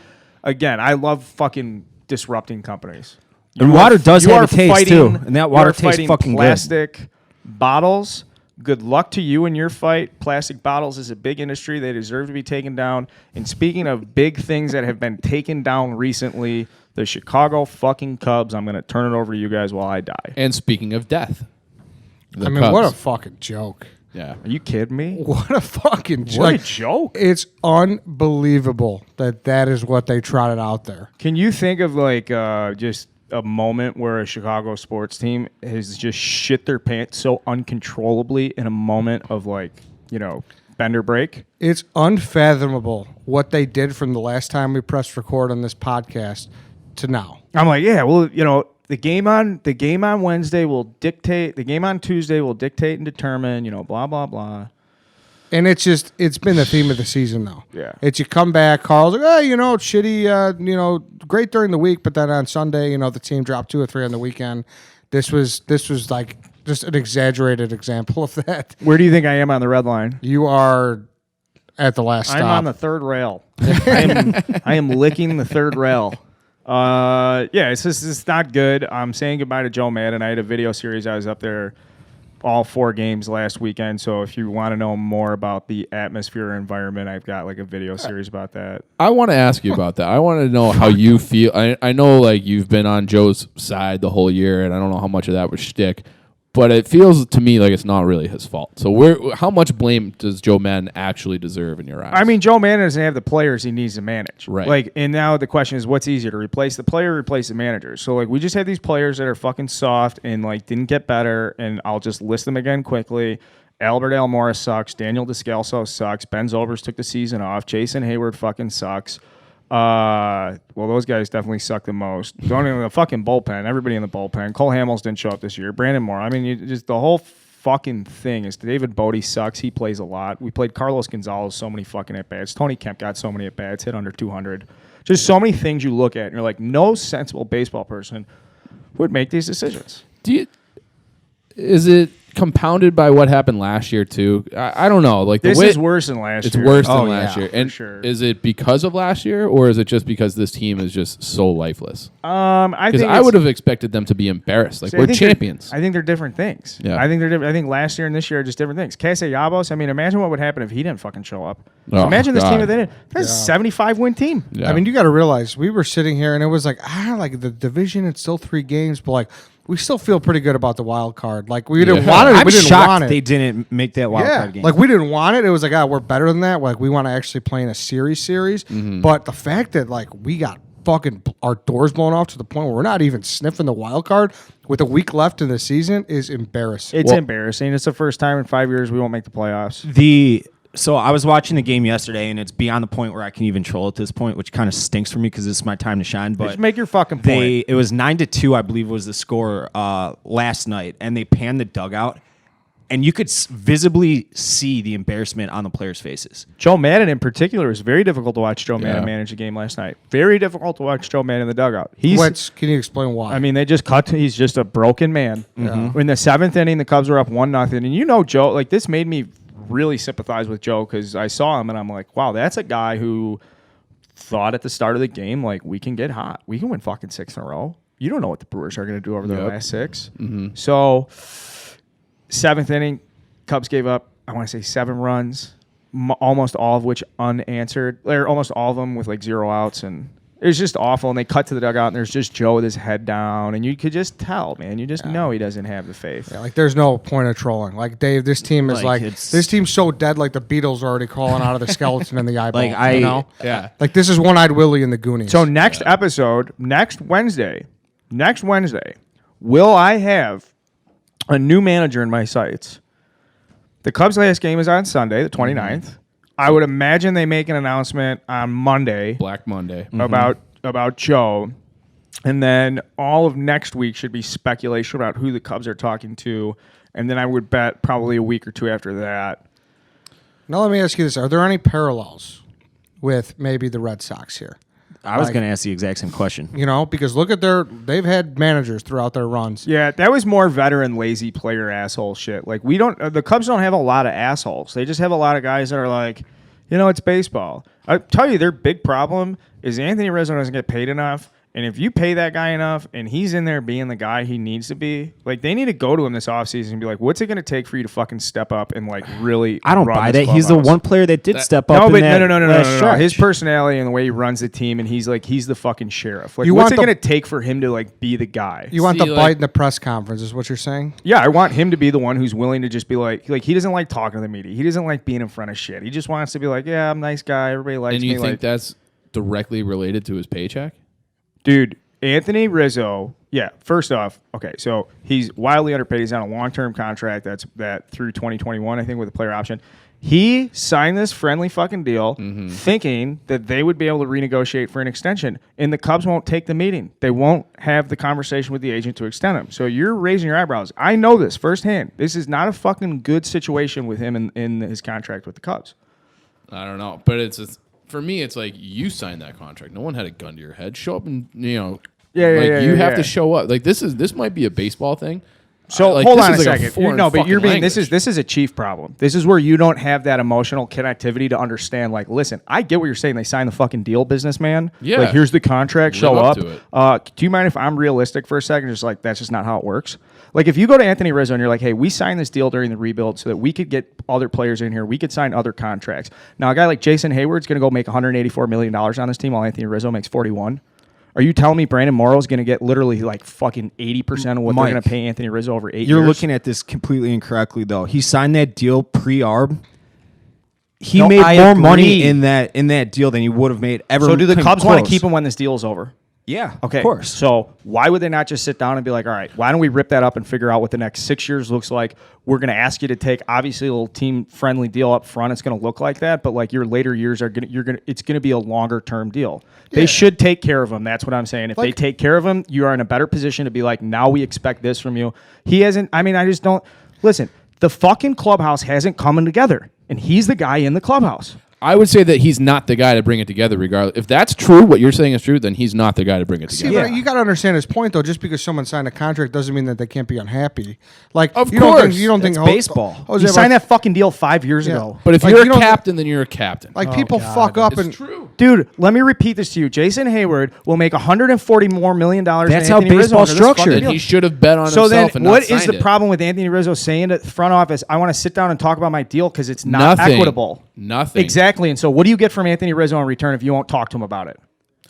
Again, I love fucking disrupting companies. And water does have a taste too, and that water tastes fucking plastic bottles. Good luck to you in your fight. Plastic bottles is a big industry. They deserve to be taken down. And speaking of big things that have been taken down recently, the Chicago fucking Cubs. I'm going to turn it over to you guys while I die. And speaking of death, I mean, what a fucking joke. Yeah. Are you kidding me? What a fucking joke. What a joke. It's unbelievable that is what they trotted out there. Can you think of like just a moment where a Chicago sports team has just shit their pants so uncontrollably in a moment of like, bend or break? It's unfathomable what they did from the last time we pressed record on this podcast to now. I'm like, yeah, well, the game on Wednesday will dictate, the game on Tuesday will dictate and determine, blah, blah, blah. And it's been the theme of the season, though. Yeah. It's you come back, Carl's like, it's shitty, great during the week, but then on Sunday, the team dropped 2 or 3 on the weekend. This was like just an exaggerated example of that. Where do you think I am on the red line? You are at the last stop. I'm on the third rail. I am licking the third rail. It's not good. I'm saying goodbye to Joe Madden. I had a video series. I was up there all 4 games last weekend. So if you want to know more about the atmosphere or environment, I've got like a video series about that. I want to ask you about that. I want to know how you feel. I know like you've been on Joe's side the whole year, and I don't know how much of that was shtick. But it feels to me like it's not really his fault. So how much blame does Joe Madden actually deserve in your eyes? I mean, Joe Madden doesn't have the players he needs to manage. Right. Like, and now the question is, what's easier, to replace the player or replace the manager? So, like, we just have these players that are fucking soft and, like, didn't get better, and I'll just list them again quickly. Albert Almora sucks. Daniel Descalso sucks. Ben Zobrist took the season off. Jason Hayward fucking sucks. Well, those guys definitely suck the most. Don't even the fucking bullpen. Everybody in the bullpen. Cole Hamels didn't show up this year. Brandon Moore. I mean, just the whole fucking thing is David Bodie sucks. He plays a lot. We played Carlos Gonzalez so many fucking at bats. Tony Kemp got so many at bats. Hit under 200. Just so many things you look at and you're like, no sensible baseball person would make these decisions. Is it compounded by what happened last year too? I don't know. Like This is worse than last it's year. worse than last year. And sure. is it because of last year, or is it just because this team is just so lifeless? I Because think I would have expected them to be embarrassed. Like, See, we're I think champions. I think they're different things. Yeah. I think they're different. I think last year and this year are just different things. Castellanos, I mean, imagine what would happen if he didn't fucking show up. Oh, Imagine this God. team if they didn't. That's a 75-win team. Yeah. I mean, you got to realize we were sitting here and it was like, like the division, it's still 3 games, but like we still feel pretty good about the wild card. Like we didn't want it. I'm we didn't shocked want it. they didn't make that wild card game. Like we didn't want it. It was like, we're better than that. Like we want to actually play in a series. Mm-hmm. But the fact that like we got fucking our doors blown off to the point where we're not even sniffing the wild card with a week left in the season is embarrassing. It's embarrassing. It's the first time in 5 years we won't make the playoffs. So I was watching the game yesterday, and it's beyond the point where I can even troll at this point, which kind of stinks for me because this is my time to shine. But Just make your fucking point. it was 9-2, I believe, was the score last night, and they panned the dugout, and you could visibly see the embarrassment on the players' faces. Joe Madden in particular, it was very difficult to watch Joe Madden manage the game last night. Very difficult to watch Joe Madden in the dugout. Can you explain why? I mean, they just cut. He's just a broken man. In the 7th inning, the Cubs were up 1-0, and you know, Joe. Like this made me really sympathize with Joe because I saw him and I'm like, wow, that's a guy who thought at the start of the game like we can get hot, we can win fucking 6 in a row. You don't know what the Brewers are going to do over their last 6. So 7th inning, Cubs gave up, I want to say 7 runs, almost all of which unanswered, or almost all of them with like 0 outs, and it was just awful. And they cut to the dugout, and there's just Joe with his head down, and you could just tell, man. You just know he doesn't have the faith. Yeah, like there's no point of trolling. Like Dave, this team is like this team's so dead. Like the Beatles are already crawling out of the skeleton in the eyeball. Like you know? Yeah. Like this is One-Eyed Willie in the Goonies. So next episode, next Wednesday, will I have a new manager in my sights? The Cubs' last game is on Sunday, the 29th. I would imagine they make an announcement on Monday. Black Monday. About Joe. And then all of next week should be speculation about who the Cubs are talking to. And then I would bet probably a week or two after that. Now let me ask you this. Are there any parallels with maybe the Red Sox here? I was going to ask the exact same question. You know, because look at they've had managers throughout their runs. Yeah, that was more veteran, lazy player asshole shit. Like the Cubs don't have a lot of assholes. They just have a lot of guys that are like, you know, it's baseball. I tell you, their big problem is Anthony Rizzo doesn't get paid enough. And if you pay that guy enough and he's in there being the guy he needs to be, like they need to go to him this offseason and be like, what's it going to take for you to fucking step up and like really I don't run buy this that. He's the clubhouse? one player that did step up. No, but no. His personality and the way he runs the team, and he's the fucking sheriff. Like, You what's want it the- going to take for him to like be the guy? You want See, the like- bite in the press conference is what you're saying? Yeah, I want him to be the one who's willing to just be like he doesn't like talking to the media. He doesn't like being in front of shit. He just wants to be like, yeah, I'm a nice guy. Everybody likes And me. you think like, that's directly related to his paycheck? dude, Anthony Rizzo. Yeah, first off, okay, so he's wildly underpaid. He's on a long-term contract that through 2021, I think, with a player option. He signed this friendly fucking deal thinking that they would be able to renegotiate for an extension, and the Cubs won't take the meeting. They won't have the conversation with the agent to extend him. So you're raising your eyebrows. I know this firsthand. This is not a fucking good situation with him in his contract with the Cubs. I don't know, but for me, it's like you signed that contract. No one had a gun to your head. Show up and you have to show up. Like this might be a baseball thing. So Like, hold this on a is like a second. foreign No, but you're fucking being this language. is a Chief problem. This is where you don't have that emotional connectivity to understand. Like, listen, I get what you're saying. They signed the fucking deal, businessman. Yeah. Like, here's the contract. Live Show up up. to it. Do you mind if I'm realistic for a second? Just like that's just not how it works. Like, if you go to Anthony Rizzo and you're like, hey, we signed this deal during the rebuild so that we could get other players in here. We could sign other contracts. Now, a guy like Jason Hayward's going to go make $184 million on this team while Anthony Rizzo makes 41. Are you telling me Brandon Morrow's going to get literally like fucking 80% of what Mike, they're going to pay Anthony Rizzo over 8 years? You're looking at this completely incorrectly, though. He signed that deal pre-arb. He No, made I more agree. money in that deal than he would have made ever. So do the came Cubs want to close. keep him when this deal is over? Yeah, Okay. of course. So why would they not just sit down and be like, all right, why don't we rip that up and figure out what the next 6 years looks like? We're going to ask you to take obviously a little team friendly deal up front. It's going to look like that, but like your later years are going to, it's going to be a longer term deal. They should take care of him. That's what I'm saying. If they take care of him, you are in a better position to be like, now we expect this from you. He hasn't, I mean, I just don't, listen, the fucking clubhouse hasn't come together and he's the guy in the clubhouse. I would say that he's not the guy to bring it together regardless. If that's true, what you're saying is true, then he's not the guy to bring it See, together. but you got to understand his point, though. Just because someone signed a contract doesn't mean that they can't be unhappy. Like, Of you don't course. think, you don't think That's baseball. He signed that fucking deal 5 years ago. But if Like, you're you a don't- captain, then you're a captain. Like, people fuck up it's and true. Dude, let me repeat this to you. Jason Hayward will make $140 more million. That's than how Anthony Rizzo baseball under this fucking structured. deal. He should have bet on So then, himself and not what is signed the it. problem with Anthony Rizzo saying to the front office, I want to sit down and talk about my deal because it's not Nothing. equitable? Nothing. Exactly. And so what do you get from Anthony Rizzo in return if you won't talk to him about it?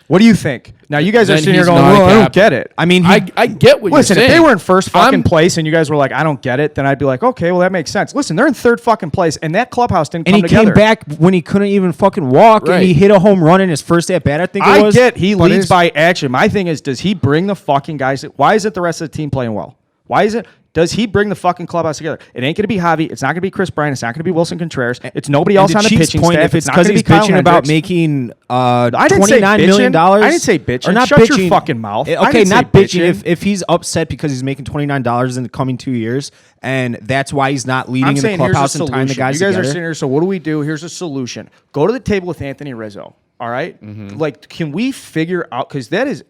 What do you think? Now, you guys are Then sitting here he's going, not a well, I don't captain. get it. I mean, I get what Listen, you're if saying. they were in first fucking I'm- place and you guys were like, I don't get it, then I'd be like, okay, well, that makes sense. Listen, they're in third fucking place, and that clubhouse didn't and come he together. came back when he couldn't even fucking walk, Right. and he hit a home run in his first at bat. I think it I was. get he But leads is- by action. My thing is, does he bring the fucking guys? Why is it the rest of the team playing well? Why is it? Does he bring the fucking clubhouse together? It ain't going to be Javi. It's not going to be Chris Bryant. It's not going to be Wilson Contreras. It's nobody else on the Chiefs' pitching point, staff. if it's not because gonna he's be Kyle bitching about Hendricks. making I didn't say $29 million. bitching. I didn't say bitching. Or not Shut your bitching. fucking mouth. I Okay, didn't say not bitching. bitching. If he's upset because he's making $29 in the coming 2 years, and that's why he's not leading I'm in the saying here's a clubhouse and tying the solution. guys You guys are together. sitting here. So what do we do? Here's a solution. Go to the table with Anthony Rizzo. All right? Like, can we figure out, because that is,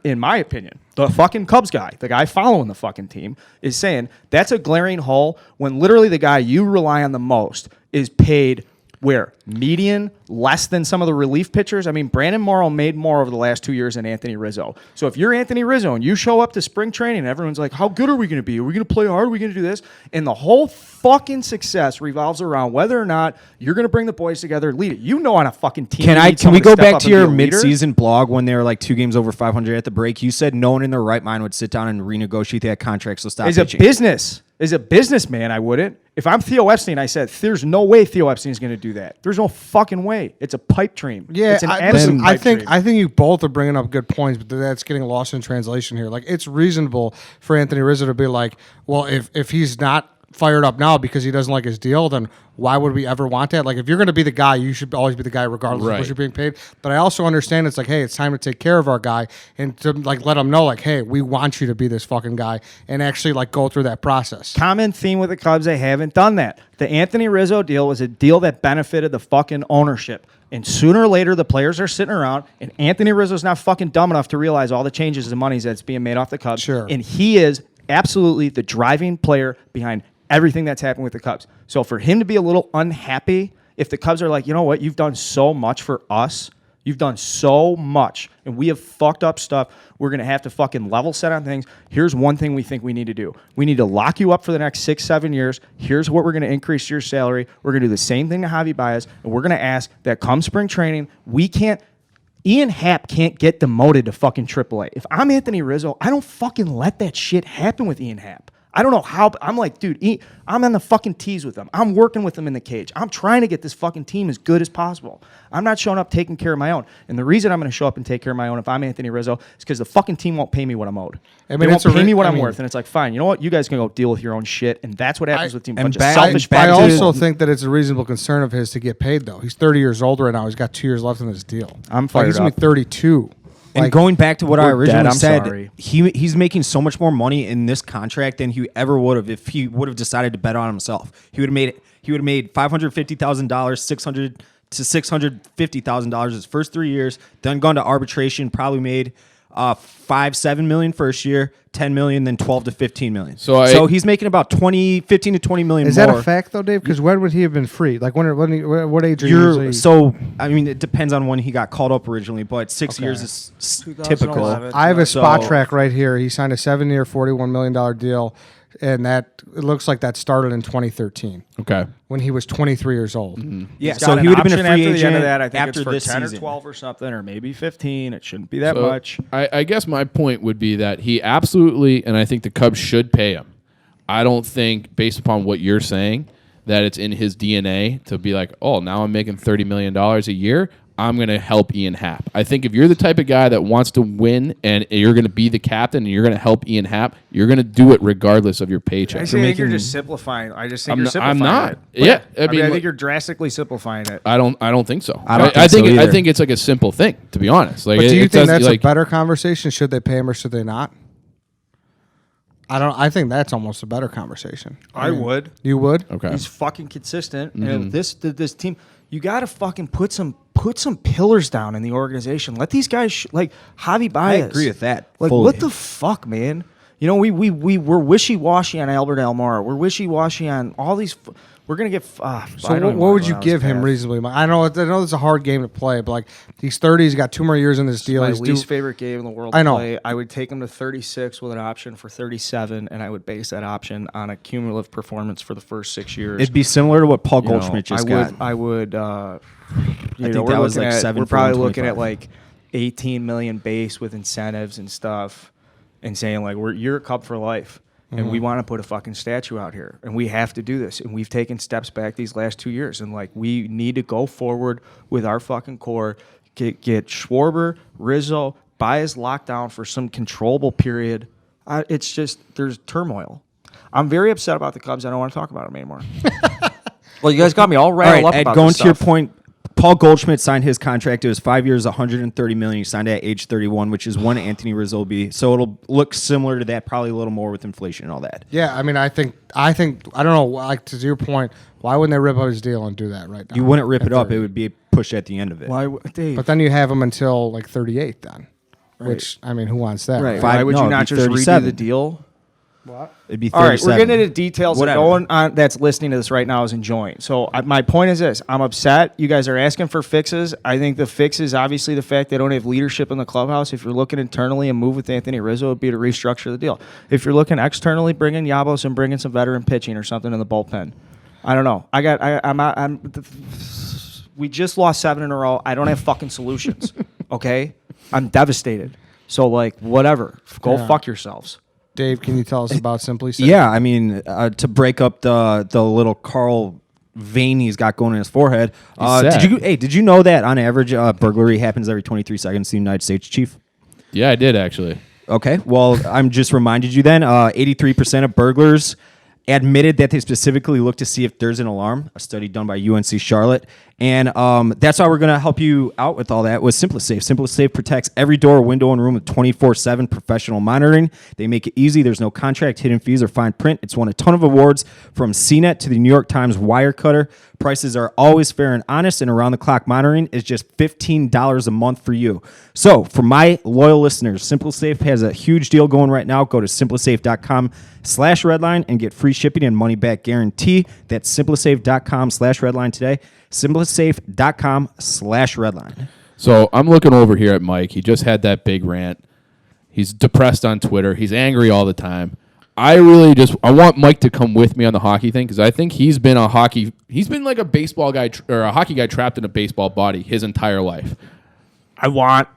in my opinion, the fucking Cubs guy, the guy following the fucking team, is saying that's a glaring hole when literally the guy you rely on the most is paid where? Median, less than some of the relief pitchers. I mean, Brandon Morrow made more over the last 2 years than Anthony Rizzo. So if you're Anthony Rizzo and you show up to spring training and everyone's like, how good are we going to be? Are we going to play hard? Are we going to do this? And the whole fucking success revolves around whether or not you're going to bring the boys together, lead it. You know on a fucking team. Can you I? need Can we someone go step back up to and be your a leader. mid-season blog when they were like 2 games over 500 at the break? You said no one in their right mind would sit down and renegotiate that contract. So stop As a bitching. business, as a businessman, I wouldn't. If I'm Theo Epstein, I said, there's no way Theo Epstein is going to do that. There's no fucking way. It's a pipe dream. Yeah, it's an I, absolute listen, I pipe think dream. I think you both are bringing up good points, but that's getting lost in translation here. Like, it's reasonable for Anthony Rizzo to be like, well, if he's not fired up now because he doesn't like his deal, then why would we ever want that? Like, if you're going to be the guy, you should always be the guy regardless of Right. what you're being paid. But I also understand it's like, hey, it's time to take care of our guy and to like let him know, like, hey, we want you to be this fucking guy and actually like go through that process. Common theme with the Cubs, they haven't done that. The Anthony Rizzo deal was a deal that benefited the fucking ownership. And sooner or later, the players are sitting around, and Anthony Rizzo's not fucking dumb enough to realize all the changes and monies that's being made off the Cubs. Sure. And he is absolutely the driving player behind everything that's happened with the Cubs. So for him to be a little unhappy, if the Cubs are like, you know what, you've done so much for us, you've done so much, and we have fucked up stuff, we're going to have to fucking level set on things. Here's one thing we think we need to do. We need to lock you up for the next 6-7 years. Here's what we're going to increase your salary. We're going to do the same thing to Javi Baez, and we're going to ask that come spring training, Ian Happ can't get demoted to fucking AAA. If I'm Anthony Rizzo, I don't fucking let that shit happen with Ian Happ. I don't know how, but I'm like, dude, I'm on the fucking tees with him. I'm working with him in the cage. I'm trying to get this fucking team as good as possible. I'm not showing up taking care of my own. And the reason I'm going to show up and take care of my own if I'm Anthony Rizzo is because the fucking team won't pay me what I'm owed. I mean, They won't it's a pay me what I I'm mean- worth. And it's like, fine, you know what? You guys can go deal with your own shit. And that's what happens with team. and Bunch of back- selfish I bastards. also think that it's a reasonable concern of his to get paid, though. He's 30 years old right now. He's got 2 years left in his deal. I'm Like, fired he's going up. to be 32. And Like, going back to what I we're originally dead, I'm said, sorry. he's making so much more money in this contract than he ever would have if he would have decided to bet on himself. He would have made $550,000, $600,000 to $650,000 his first 3 years. Then gone to arbitration, probably made $5-7 million first year, $10 million, then $12 to $15 million. So he's making about $15 to $20 million. is more. that a fact, though, Dave? Because when would he have been free? Like, what age are you usually? So I mean, it depends on when he got called up originally, but 6 years is typical. 2011. I have a spot So- track right here. He signed a 7-year, $41 million deal. and it looks like that started in 2013 Okay. when he was 23 years old. Yeah, He's so got he an would have been a option free after agent the end of that. I think after it's for this 10 season. or 12 or something, or maybe 15. It shouldn't be that So, much. I guess my point would be that he absolutely, and I think the Cubs should pay him. I don't think, based upon what you're saying, that it's in his DNA to be like, oh, now I'm making $30 million a year. I'm going to help Ian Happ. I think if you're the type of guy that wants to win and you're going to be the captain and you're going to help Ian Happ, you're going to do it regardless of your paycheck. I think you're just simplifying. I just think you're I'm simplifying not. it. Yeah, I mean, I think you're drastically simplifying it. I don't think so. I don't I think so think I either. think it's like a simple thing, to be honest. Like, But do you it think does- that's like, a better conversation? Should they pay him or should they not? I think that's almost a better conversation. I would. You would? Okay. He's fucking consistent. And this team, you got to fucking put some pillars down in the organization. Let these guys like Javi Baez. I agree with that Like fully. what the fuck, man? You know, we're wishy-washy on Albert Almora. We're wishy-washy on all these. We're gonna get. So what would you give him reasonably? I know it's a hard game to play, but like he's 30, he's got 2 more years in this deal. My He's least favorite game in the world. I know. To play. I would take him to 36 with an option for 37, and I would base that option on a cumulative performance for the first 6 years. It'd be similar to what Paul You know, Goldschmidt just I got. would. I would. think that was like 7 We're for probably looking 125. at like 18 million base with incentives and stuff, and saying like you're a Cub for life, and we want to put a fucking statue out here, and we have to do this, and we've taken steps back these last 2 years, and like we need to go forward with our fucking core, get Schwarber, Rizzo, Baez locked down for some controllable period. It's just there's turmoil. I'm very upset about the Cubs. I don't want to talk about them anymore. Well, you guys got me all All riled right, up Ed, about going this to your stuff. point, Paul Goldschmidt signed his contract. It was 5 years, $130 million. He signed it at age 31, which is when Anthony Rizzo will be. So it'll look similar to that, probably a little more with inflation and all that. Yeah, I mean, I think I don't know. Like to your point, why wouldn't they rip up his deal and do that right now? You wouldn't rip at it up. 30? It would be pushed at the end of it. Why, Dave? But then you have him until like 38 then, which I mean, who wants that? Right. Five- Why would no, you it'd not be just redo 37. the deal? It'd be 37. All right, we're getting into details Whatever. that no one that's listening to this right now is enjoying. So my point is this. I'm upset. You guys are asking for fixes. I think the fix is obviously the fact they don't have leadership in the clubhouse. If you're looking internally and move with Anthony Rizzo, it would be to restructure the deal. If you're looking externally, bring in Yabos and bring in some veteran pitching or something in the bullpen. I don't know. We just lost 7 in a row. I don't have fucking solutions. Okay? I'm devastated. So, like, whatever. Go Yeah. fuck yourselves. Dave, can you tell us about SimpliSafe? Yeah, I mean, to break up the little Carl vein he's got going in his forehead. Did you know that on average, burglary happens every 23 seconds in the United States, Chief? Yeah, I did actually. Okay, well, I'm just reminded you then. 83% of burglars admitted that they specifically look to see if there's an alarm, a study done by UNC Charlotte. And that's why we're going to help you out with all that with SimpliSafe. SimpliSafe protects every door, window, and room with 24/7 professional monitoring. They make it easy. There's no contract, hidden fees, or fine print. It's won a ton of awards from CNET to the New York Times Wirecutter. Prices are always fair and honest, and around-the-clock monitoring is just $15 a month for you. So for my loyal listeners, SimpliSafe has a huge deal going right now. Go to SimpliSafe.com/redline and get free shipping and money-back guarantee. That's SimpliSafe.com/redline today. SimpliSafe.com/redline. So I'm looking over here at Mike. He just had that big rant. He's depressed on Twitter. He's angry all the time. I want Mike to come with me on the hockey thing because I think he's been like a baseball guy or a hockey guy trapped in a baseball body his entire life. I want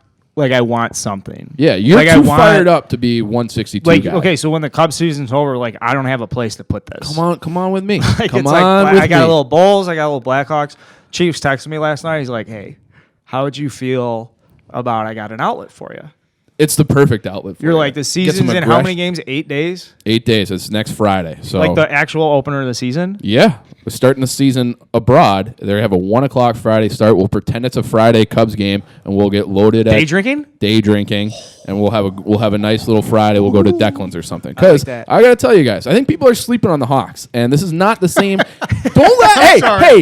something. Yeah, you're Like, too fired up to be 162 Like, guy. okay, so when the Cubs season's over, like, I don't have a place to put this. Come on with me. Like, Come it's on like, with I got me. a little Bulls, I got a little Blackhawks. Chiefs texted me last night. He's like, hey, how would you feel about I got an outlet for you? It's the perfect outlet for You're you. like, the Get some season's in how aggression. many games? 8 days? 8 days. It's next Friday. So Like the actual opener of the season? yeah, we're starting the season abroad. They have a 1:00 Friday start. We'll pretend it's a Friday Cubs game, and we'll get loaded Day at drinking? day drinking, and we'll have a nice little Friday. We'll go to Declan's or something. Because that. I gotta tell you guys, I think people are sleeping on the Hawks, and this is not the same. Don't let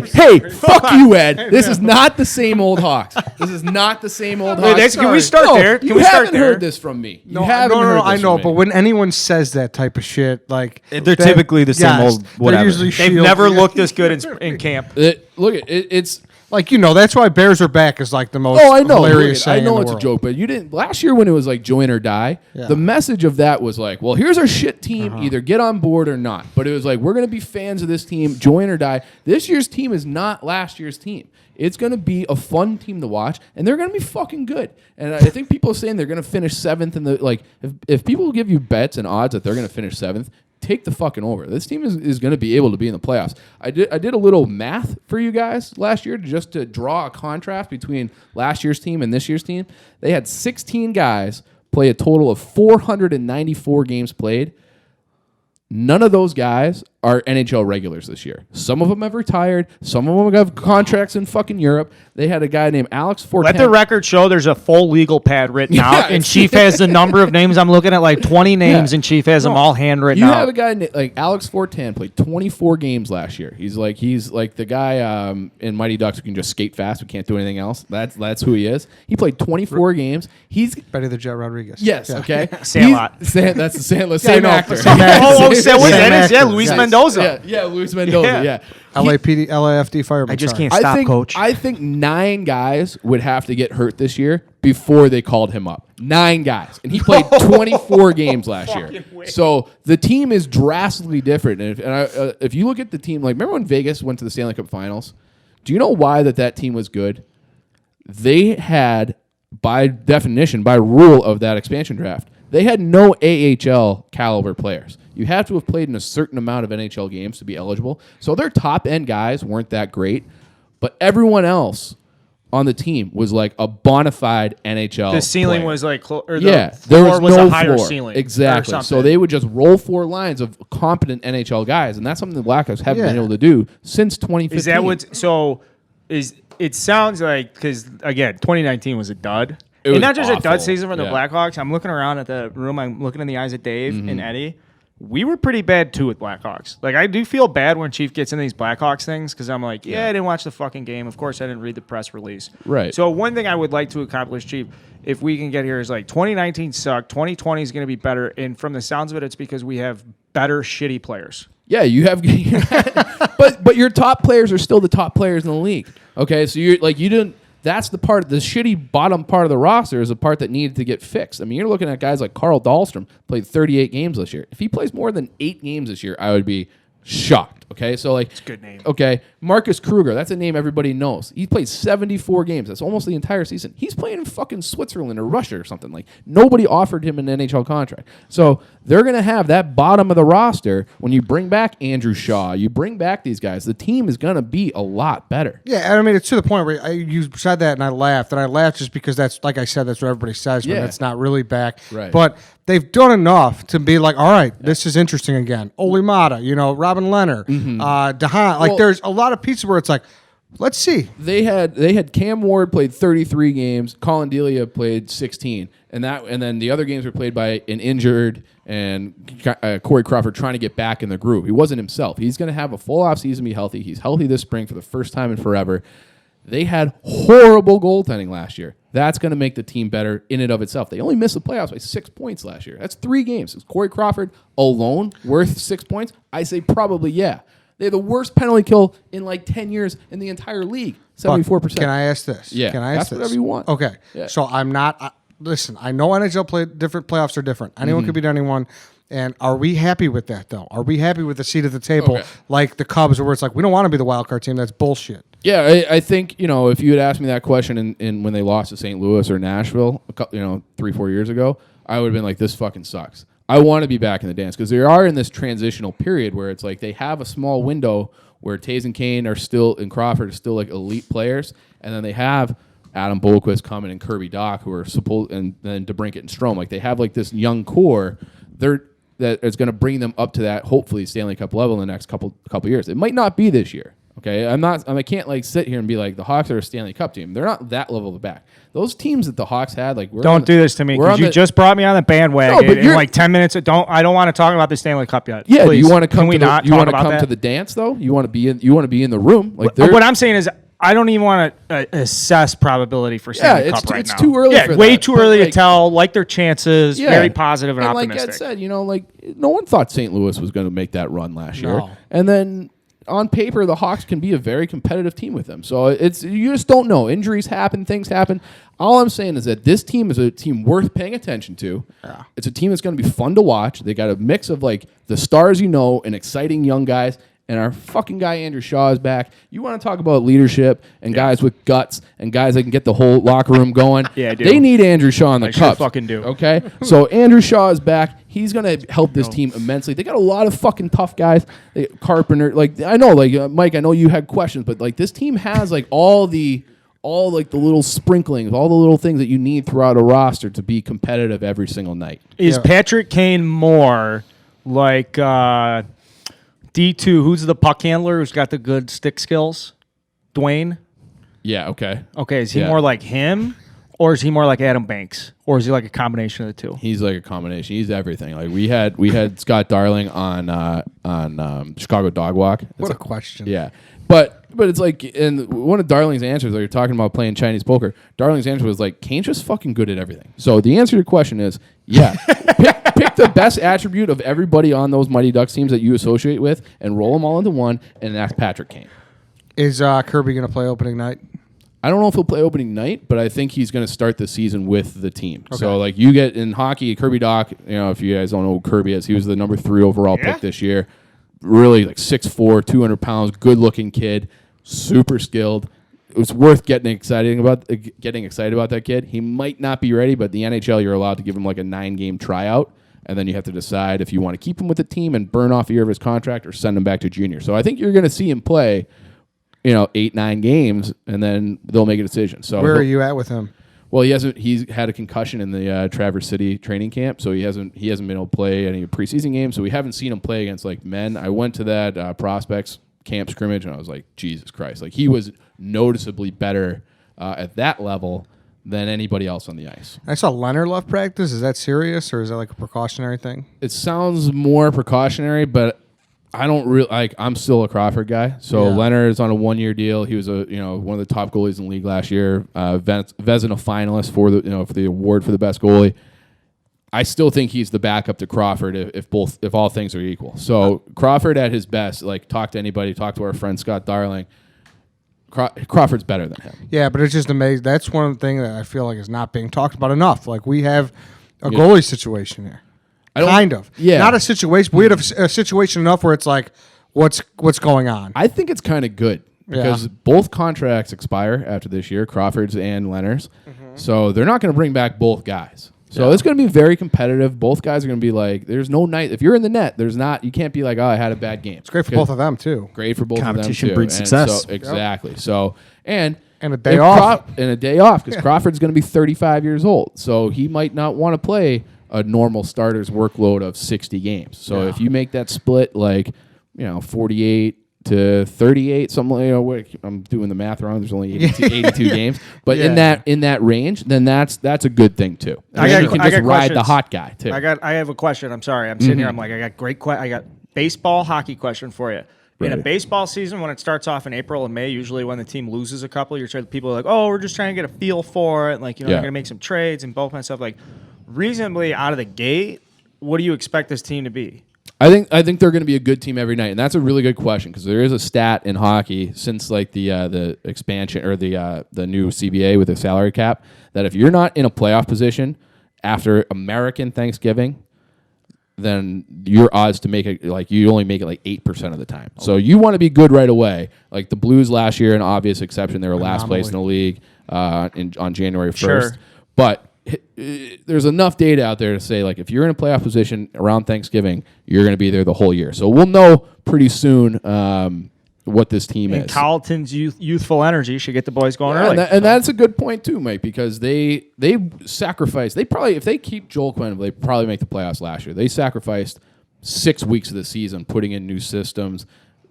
hey, fuck you, Ed. This is not the same old Hawks. This is not the same old Hawks. Can we start No, there? Can you we start haven't there? heard this from me. You haven't no, heard I this know, from but me. when anyone says that type of shit, like They're typically the same old they're whatever. usually They've shield- never looked this good in camp. Look, it's Like, that's why Bears are back is like the most Oh, I know. hilarious I saying know in the it's world. a joke, but you didn't. Last year when it was like join or die, Yeah. the message of that was like, well, here's our shit team. Either get on board or not. But it was like, we're going to be fans of this team, join or die. This year's team is not last year's team. It's going to be a fun team to watch, and they're going to be fucking good. And I think people are saying they're going to finish 7th in the like. If people give you bets and odds that they're going to finish 7th, take the fucking over. This team is going to be able to be in the playoffs. I did a little math for you guys last year just to draw a contrast between last year's team and this year's team. They had 16 guys play a total of 494 games played. None of those guys are NHL regulars this year. Some of them have retired. Some of them have contracts in fucking Europe. They had a guy named Alex Fortin. Let the record show there's a full legal pad written out, and Chief has the number of names. I'm looking at like 20 names, and Chief has them all handwritten out. You have a guy like Alex Fortin played 24 games last year. He's like the guy in Mighty Ducks who can just skate fast, who can't do anything else. That's who he is. He played 24 games. He's Betty the Jet Rodriguez. yes, Yeah. okay. Sandlot. That's the Sandlot. Same I know. actor. Same actor. Yeah, Luis Yes. Mendoza. Yeah, Luis Mendoza. Yeah. LAPD, LAFD fireman. I just sorry. can't stop, Coach. I think 9 guys would have to get hurt this year before they called him up. 9 guys. And he played 24 games last year. So the team is drastically different. And if you look at the team, like, remember when Vegas went to the Stanley Cup Finals? Do you know why that team was good? They had, by definition, by rule of that expansion draft, they had no AHL caliber players. You have to have played in a certain amount of NHL games to be eligible. So their top-end guys weren't that great, but everyone else on the team was like a bona fide NHL The ceiling player. was like, or the there floor was no a higher floor. ceiling. Exactly. Or So something. they would just roll 4 lines of competent NHL guys, and that's something the Blackhawks haven't been able to do since 2015. Is that what's so? Is it sounds like because again, 2019 was a dud. It was And not just a awful. dud season for the Yeah. Blackhawks. I'm looking around at the room. I'm looking in the eyes of Dave Mm-hmm. and Eddie. We were pretty bad too with Blackhawks. Like I do feel bad when Chief gets in these Blackhawks things because I'm like, I didn't watch the fucking game. Of course, I didn't read the press release. Right. So one thing I would like to accomplish, Chief, if we can get here, is like 2019 sucked. 2020 is going to be better, and from the sounds of it, it's because we have better shitty players. Yeah, you have, but your top players are still the top players in the league. Okay, so you didn't. That's the shitty bottom part of the roster is the part that needed to get fixed. I mean, you're looking at guys like Carl Dahlstrom, played 38 games this year. If he plays more than 8 games this year, I would be shocked. Okay, so like, it's a good name. Okay, Marcus Kruger, that's a name everybody knows. He played 74 games. That's almost the entire season. He's playing in fucking Switzerland or Russia or something. Like nobody offered him an NHL contract. So they're gonna have that bottom of the roster when you bring back Andrew Shaw. You bring back these guys. The team is gonna be a lot better. Yeah, I mean, it's to the point where you said that and I laughed. And I laughed just because that's, like I said, that's what everybody says when Yeah. it's not really back. Right. But they've done enough to be like, all right, this is interesting again. Ole Mata, Robin Leonard, DeHaan. Like, Well- there's a lot of pieces where it's like, let's see. They had Cam Ward played 33 games, Colin Delia played 16, and then the other games were played by an injured and Corey Crawford trying to get back in the groove. He wasn't himself. He's going to have a full offseason, be healthy. He's healthy this spring for the first time in forever. They had horrible goaltending last year. That's going to make the team better in and of itself. They only missed the playoffs by 6 points last year. That's 3 games. Is Corey Crawford alone worth 6 points? I say probably yeah. They have the worst penalty kill in like 10 years in the entire league. 74%. Can I ask this? Yeah, Can I ask ask this? whatever you want. Okay. Yeah. So I'm not. Listen, I know NHL different playoffs are different. Anyone could beat anyone. And are we happy with that, though? Are we happy with the seat at the table, Okay. like the Cubs, where it's like, we don't want to be the wild card team? That's bullshit. Yeah, I think, if you had asked me that question in when they lost to St. Louis or Nashville, 3-4 years ago, I would have been like, this fucking sucks. I want to be back in the dance because they are in this transitional period where it's like they have a small window where Taves and Kane are still, and Crawford are still like elite players, and then they have Adam Bohlquist coming and Kirby Doc who are supposed, and then DeBrincat and Strome. Like they have like this young core. That is going to bring them up to that hopefully Stanley Cup level in the next couple years. It might not be this year. Okay, I can't like sit here and be like the Hawks are a Stanley Cup team. They're not that level of back. Those teams that the Hawks had, like Don't do this to me because you just brought me on the bandwagon. No, but in like 10 minutes. I don't want to talk about the Stanley Cup yet. Yeah, Please. you want to come? Can we not you talk want to about come that? to the dance though? You want to be in? You want to be in the room? Like What I'm saying is, I don't even want to assess probability for Stanley Cup right it's now. too early. Yeah, for way that. too But, early to like, tell. Like their chances, Yeah. very positive and Like optimistic. Ed said, no one thought St. Louis was going to make that run last year, No. and then on paper, the Hawks can be a very competitive team with them. So you just don't know. Injuries happen, things happen. All I'm saying is that this team is a team worth paying attention to. Yeah. It's a team that's going to be fun to watch. They got a mix of like the stars and exciting young guys. And our fucking guy Andrew Shaw is back. You want to talk about leadership and guys with guts and guys that can get the whole locker room going? Yeah, I do. They need Andrew Shaw in the Cubs. Fucking do. Okay, so Andrew Shaw is back. He's gonna help this team immensely. They got a lot of fucking tough guys. Carpenter, I know, Mike. I know you had questions, but this team has all the little sprinklings, all the little things that you need throughout a roster to be competitive every single night. Is Patrick Kane more like? D2, who's the puck handler who's got the good stick skills? Dwayne? Yeah, okay. Okay, is he more like him, or is he more like Adam Banks? Or is he like a combination of the two? He's like a combination. He's everything. Like we had Scott Darling on Chicago Dog Walk. What a question. Yeah. But it's like, and one of Darling's answers, you're talking about playing Chinese poker, Darling's answer was like, Kane's just fucking good at everything. So the answer to your question is, yeah, pick the best attribute of everybody on those Mighty Ducks teams that you associate with and roll them all into one, and that's Patrick Kane. Is Kirby going to play opening night? I don't know if he'll play opening night, but I think he's going to start the season with the team. Okay. So, you get in hockey, Kirby Doc, if you guys don't know who Kirby is, he was the number 3 overall pick this year. Really 6'4", 200 pounds, good-looking kid, super skilled. It was worth getting excited about that kid. He might not be ready, but the NHL, you're allowed to give him a 9-game tryout, and then you have to decide if you want to keep him with the team and burn off a year of his contract or send him back to junior. So I think you're going to see him play, 8-9 games, and then they'll make a decision. So where are you at with him? Well, he's had a concussion in the Traverse City training camp, so he hasn't been able to play any preseason games. So we haven't seen him play against men. I went to that prospects camp scrimmage, and I was like, Jesus Christ! He was noticeably better at that level than anybody else on the ice. I saw Leonard left practice. Is that serious, or is that a precautionary thing? It sounds more precautionary, but I don't really I'm still a Crawford guy. So Leonard is on a 1-year deal. He was one of the top goalies in the league last year. Vezina finalist for the award for the best goalie. I still think he's the backup to Crawford if all things are equal. So Crawford at his best, talk to anybody, talk to our friend Scott Darling. Crawford's better than him. Yeah, but it's just amazing. That's one thing that I feel like is not being talked about enough. We have a goalie situation here. Kind of. Yeah. Not a situation. We had a situation enough where it's what's going on? I think it's kind of good because both contracts expire after this year, Crawford's and Leonard's. Mm-hmm. So they're not going to bring back both guys. So it's going to be very competitive. Both guys are going to be there's no night. If you're in the net, you can't be I had a bad game. It's great for both of them, too. Great for both of them, too. Competition breeds success. So, exactly. So, and a day off. And a day off because Crawford's going to be 35 years old. So he might not want to play a normal starter's workload of 60 games. So if you make that split 48 to 38, something I'm doing the math wrong. There's only 82 games, but in that range, then that's a good thing too. You can just ride the hot guy too. I have a question. I'm sorry. I'm sitting here. I'm I got I got baseball hockey question for you. In a baseball season, when it starts off in April and May, usually when the team loses a couple, people are we're just trying to get a feel for it. They're going to make some trades and both my stuff. Reasonably out of the gate, what do you expect this team to be? I think they're going to be a good team every night, and that's a really good question because there is a stat in hockey since the expansion or the new CBA with the salary cap that if you're not in a playoff position after American Thanksgiving, then your odds to make it you only make it 8% of the time. So you want to be good right away. The Blues last year, an obvious exception, they were last place in the league on January 1st, sure. But there's enough data out there to say if you're in a playoff position around Thanksgiving, you're going to be there the whole year. So we'll know pretty soon what this team is. Carlton's youthful energy should get the boys going early. And that's a good point too, Mike, because they sacrificed. They probably, if they keep Joel Quinn, they probably make the playoffs last year. They sacrificed 6 weeks of the season putting in new systems.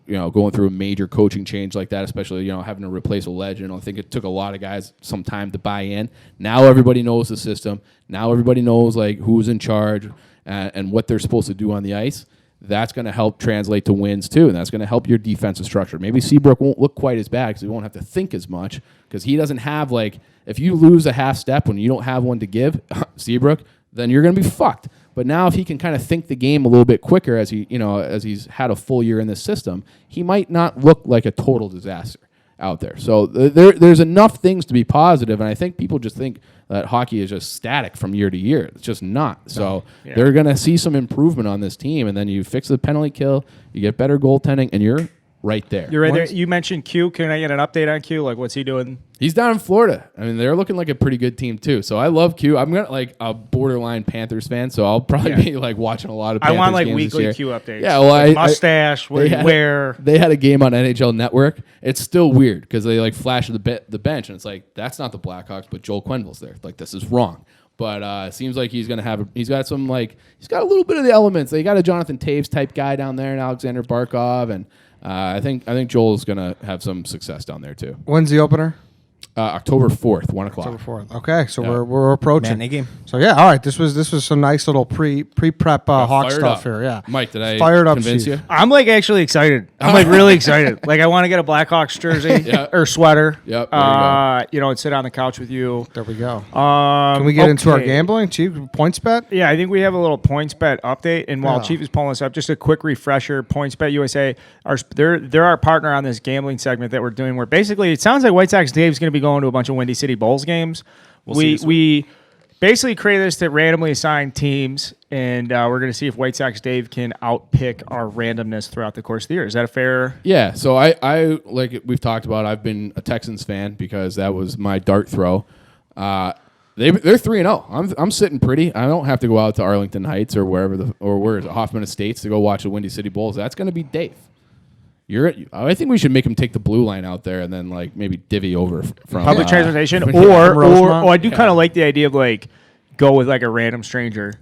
Going through a major coaching change like that, especially, having to replace a legend. I think it took a lot of guys some time to buy in. Now everybody knows the system. Now everybody knows who's in charge and what they're supposed to do on the ice. That's going to help translate to wins too, and that's going to help your defensive structure. Maybe Seabrook won't look quite as bad because he won't have to think as much because he doesn't have if you lose a half step when you don't have one to give, Seabrook, then you're going to be fucked. But now if he can kind of think the game a little bit quicker as he's had a full year in this system, he might not look like a total disaster out there. So there's enough things to be positive, and I think people just think that hockey is just static from year to year. It's just not. So they're going to see some improvement on this team, and then you fix the penalty kill, you get better goaltending, and you're right there. You're right there. You mentioned Q. Can I get an update on Q? Like, what's he doing? He's down in Florida. I mean, they're looking like a pretty good team too. So I love Q. I'm gonna like a borderline Panthers fan, so I'll probably be like watching a lot of Panthers I want like games weekly this Q year. updates. Yeah, well, like mustache, what do you wear? They had a game on NHL Network. It's still weird because they like flash the bench, and it's like that's not the Blackhawks, but Joel Quenneville's there. Like this is wrong. But it seems like he's got a little bit of the elements. They got a Jonathan Taves type guy down there, and Alexander Barkov, and I think Joel's gonna have some success down there too. When's the opener? October 4th, 1 o'clock. October 4th. Okay, so we're approaching. Matinee game. So yeah, all right. This was some nice little pre-prep Hawk stuff here. Yeah, Mike, did I fired up convince Chief. you? I'm like actually excited. I'm like really excited. Like I want to get a Blackhawks jersey or sweater. Yep, there you go. And sit on the couch with you. There we go. Can we get into our gambling, Chief? PointsBet? Yeah, I think we have a little PointsBet update. And while Chief is pulling this up, just a quick refresher. PointsBet USA, they're our partner on this gambling segment that we're doing. Where basically it sounds like White Sox Dave's going to be going to a bunch of Windy City Bulls games. We basically created this to randomly assign teams, and we're going to see if White Sox Dave can outpick our randomness throughout the course of the year. Is that a fair? Yeah. So I like we've talked about. I've been a Texans fan because that was my dart throw. They're 3-0. I'm sitting pretty. I don't have to go out to Arlington Heights or where is it, Hoffman Estates to go watch the Windy City Bulls. That's going to be Dave. I think we should make him take the blue line out there and then like maybe divvy over from public transportation, Rosemont. or I do kind of like the idea of like go with like a random stranger.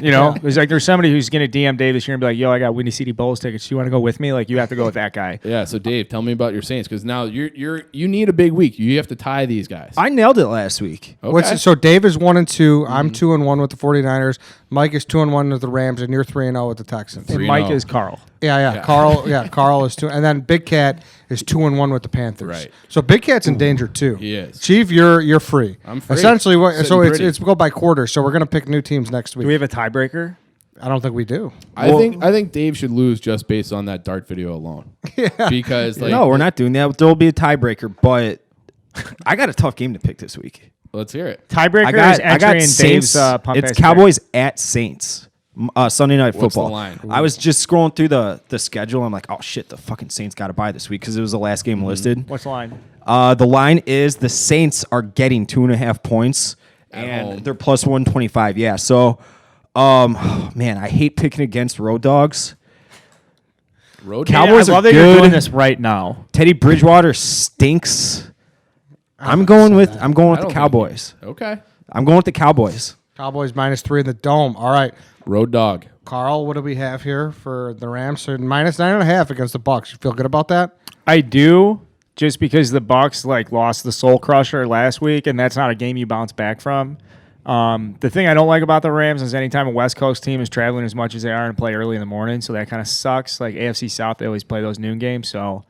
There's somebody who's gonna DM Dave this year and be like, "Yo, I got Windy City Bulls tickets. Do you want to go with me?" Like you have to go with that guy. Yeah. So Dave, tell me about your Saints because now you need a big week. You have to tie these guys. I nailed it last week. Okay. So Dave is 1-2. I'm 2-1 with the 49ers. Mike is 2-1 with the Rams, and you're 3-0 with the Texans. And 3-0. Mike is Carl. Yeah. Carl is 2, and then Big Cat is 2-1 with the Panthers. Right. So Big Cat's in danger too. He is. Chief, you're free. I'm free. Essentially, Sitting pretty. it's go by quarters. So we're gonna pick new teams next week. Do we have a tiebreaker? I don't think we do. I think Dave should lose just based on that dart video alone. Yeah. Because no, we're not doing that. There will be a tiebreaker, but I got a tough game to pick this week. Let's hear it. Tiebreaker is entry in Dave's Punt. It's Cowboys at Saints. Sunday Night What's Football. the line? I was just scrolling through the schedule. I'm like, oh shit, the fucking Saints got to buy this week because it was the last game listed. What's the line? The line is the Saints are getting 2.5 points At and home. they're plus 125. Yeah, so man, I hate picking against road dogs. Road Cowboys I love are that you're good. doing this right now. Teddy Bridgewater stinks. I'm going with the don't Cowboys. Okay. I'm going with the Cowboys. Cowboys -3 in the Dome. All right, Road dog. Carl, what do we have here for the Rams? So -9.5 against the Bucks. You feel good about that? I do, just because the Bucks like lost the Soul Crusher last week, and that's not a game you bounce back from. The thing I don't like about the Rams is anytime a West Coast team is traveling as much as they are and play early in the morning, so that kind of sucks. Like AFC South, they always play those noon games, so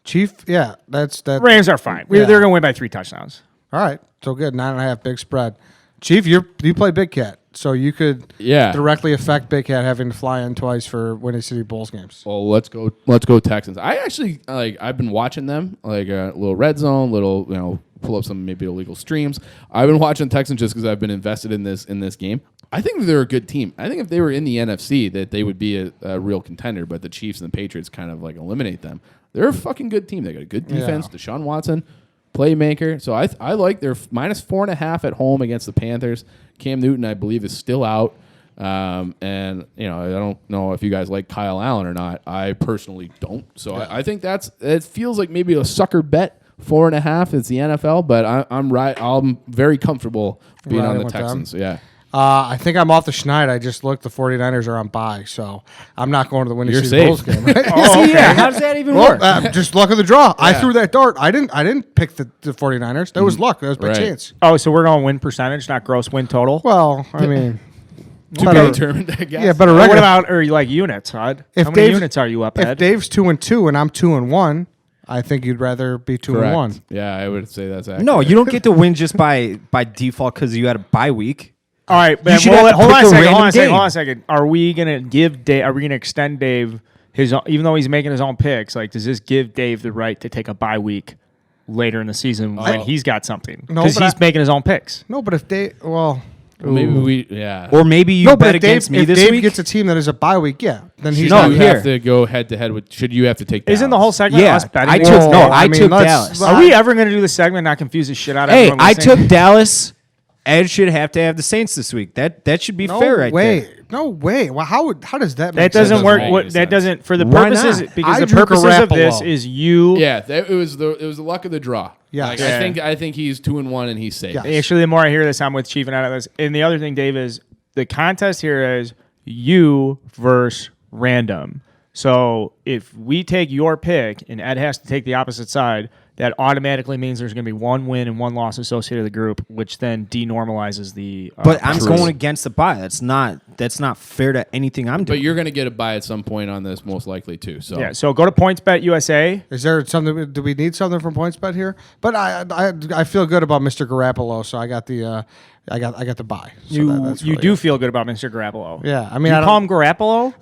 Chief, yeah, that's that. Rams are fine. Yeah. They're going to win by 3 touchdowns. All right, so good. 9.5 big spread. Chief, you play Big Cat, so you could directly affect Big Cat having to fly in twice for Windy City Bulls games. Well, let's go Texans. I actually I've been watching them like a little red zone, pull up some maybe illegal streams. I've been watching Texans just because I've been invested in this game. I think they're a good team. I think if they were in the NFC, that they would be a real contender. But the Chiefs and the Patriots kind of like eliminate them. They're a fucking good team. They got a good defense. Yeah. Deshaun Watson, playmaker. So I like their -4.5 at home against the Panthers. Cam Newton, I believe, is still out. And I don't know if you guys like Kyle Allen or not. I personally don't. So I think it feels like maybe a sucker bet. 4.5 is the NFL, but I'm right. I'm very comfortable being on the Texans. Yeah. I think I'm off the schneid. I just looked. The 49ers are on bye, so I'm not going to the Windy You're City safe. Bulls game. Right? Yeah, how does that even work? Just luck of the draw. I threw that dart. I didn't pick the 49ers. That was luck. That was by Right. chance. Oh, so we're going win percentage, not gross win total? Well, I mean, To be determined, I guess. yeah, better Or record. what about like units, Hud? How many units are you up If at? Dave's 2-2 and I'm 2-1, I think you'd rather be 2-1. Correct. Yeah, I would say that's accurate. No, you don't get to win just by default because you had a bye week. All right, man. should Hold have to on a pick a second. random Hold on a second. game. Hold on a second. Are we gonna give Dave? Are we gonna extend Dave his? Even though he's making his own picks, like, does this give Dave the right to take a bye week later in the season when he's got something? No, Because but he's making his own picks. No, but if Dave, well, Maybe Or maybe you no, bet but if Dave, against me if this Dave week. gets a team that is a bye week, yeah, then he's No, not. you here. have to go head to head with. Should you have to take? Isn't the Dallas? whole segment Yeah, us betting? I Whoa. took no. I mean, took let's- Dallas. Are we ever gonna do the segment and not confuse the shit out of Hey, everyone I listening? took Dallas. Ed should have to have the Saints this week. That should be No fair, right way. there. No way. Well, how does that make That sense? doesn't work. make What any that sense. doesn't for the Why purposes not? because I the drew purposes of this Garoppolo. is you. Yeah, it was the luck of the draw. Yes. Like, Yeah. I think he's 2-1 and he's safe. Yeah. Actually, the more I hear this, I'm with Chief and out of this. And the other thing, Dave, is the contest here is you versus random. So if we take your pick and Ed has to take the opposite side, that automatically means there's going to be one win and one loss associated with the group, which then denormalizes the. But I'm True. going against the buy. That's not fair to anything I'm doing. But you're going to get a buy at some point on this, most likely too. So Yeah, so go to PointsBet USA. Is there something? Do we need something from PointsBet here? But I feel good about Mr. Garoppolo, so I got the I got the buy. So that's You really do it. feel good about Mr. Garoppolo. Yeah, I mean, You I call don't, him Garoppolo?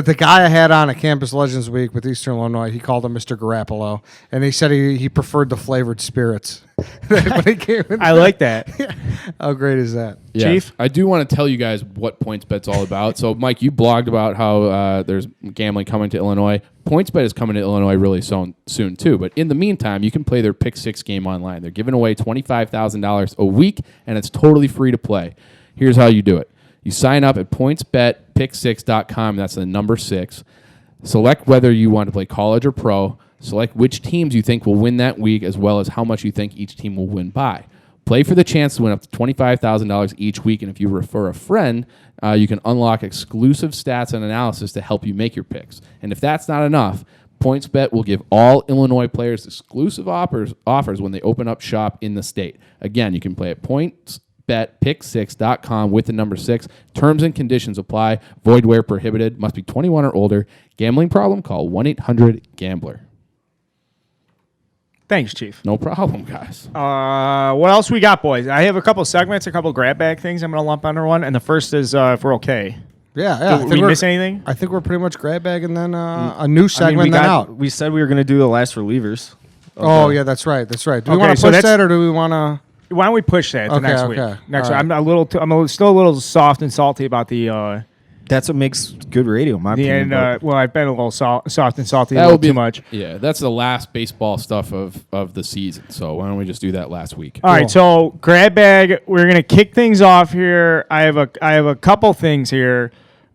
the guy I had on at Campus Legends Week with Eastern Illinois, he called him Mr. Garoppolo, and he said he preferred the flavored spirits. When he came in. I like that. How great is that? Yeah. Chief? I do want to tell you guys what PointsBet's all about. So, Mike, you blogged about how there's gambling coming to Illinois. PointsBet is coming to Illinois really soon, too. But in the meantime, you can play their Pick 6 game online. They're giving away $25,000 a week, and it's totally free to play. Here's how you do it. You sign up at PointsBetPick6.com. That's the number 6. Select whether you want to play college or pro. Select which teams you think will win that week, as well as how much you think each team will win by. Play for the chance to win up to $25,000 each week, and if you refer a friend, you can unlock exclusive stats and analysis to help you make your picks. And if that's not enough, PointsBet will give all Illinois players exclusive offers when they open up shop in the state. Again, you can play at PointsBetPick6.com with the number 6. Terms and conditions apply. Void where prohibited. Must be 21 or older. Gambling problem? Call 1-800-GAMBLER. Thanks, Chief. No problem, guys. What else we got, boys? I have a couple segments, a couple grab bag things I'm going to lump under one. And the first is if we're okay. Yeah. Did we miss anything? I think we're pretty much grab bag and then a new segment then out. We said we were going to do the last relievers. Oh yeah, that's right. That's right. Do we Okay, want to so push that's- that or do we want to? Why don't we push that to Okay, next okay. week? Next All week. right. I'm still a little soft and salty about the That's what makes good radio, in my opinion. end. but- Well, I've been a little soft and salty a That little will be too much. Yeah, that's the last baseball stuff of the season. So why don't we just do that last week? All right, so grab bag. We're gonna kick things off here. I have a couple things here.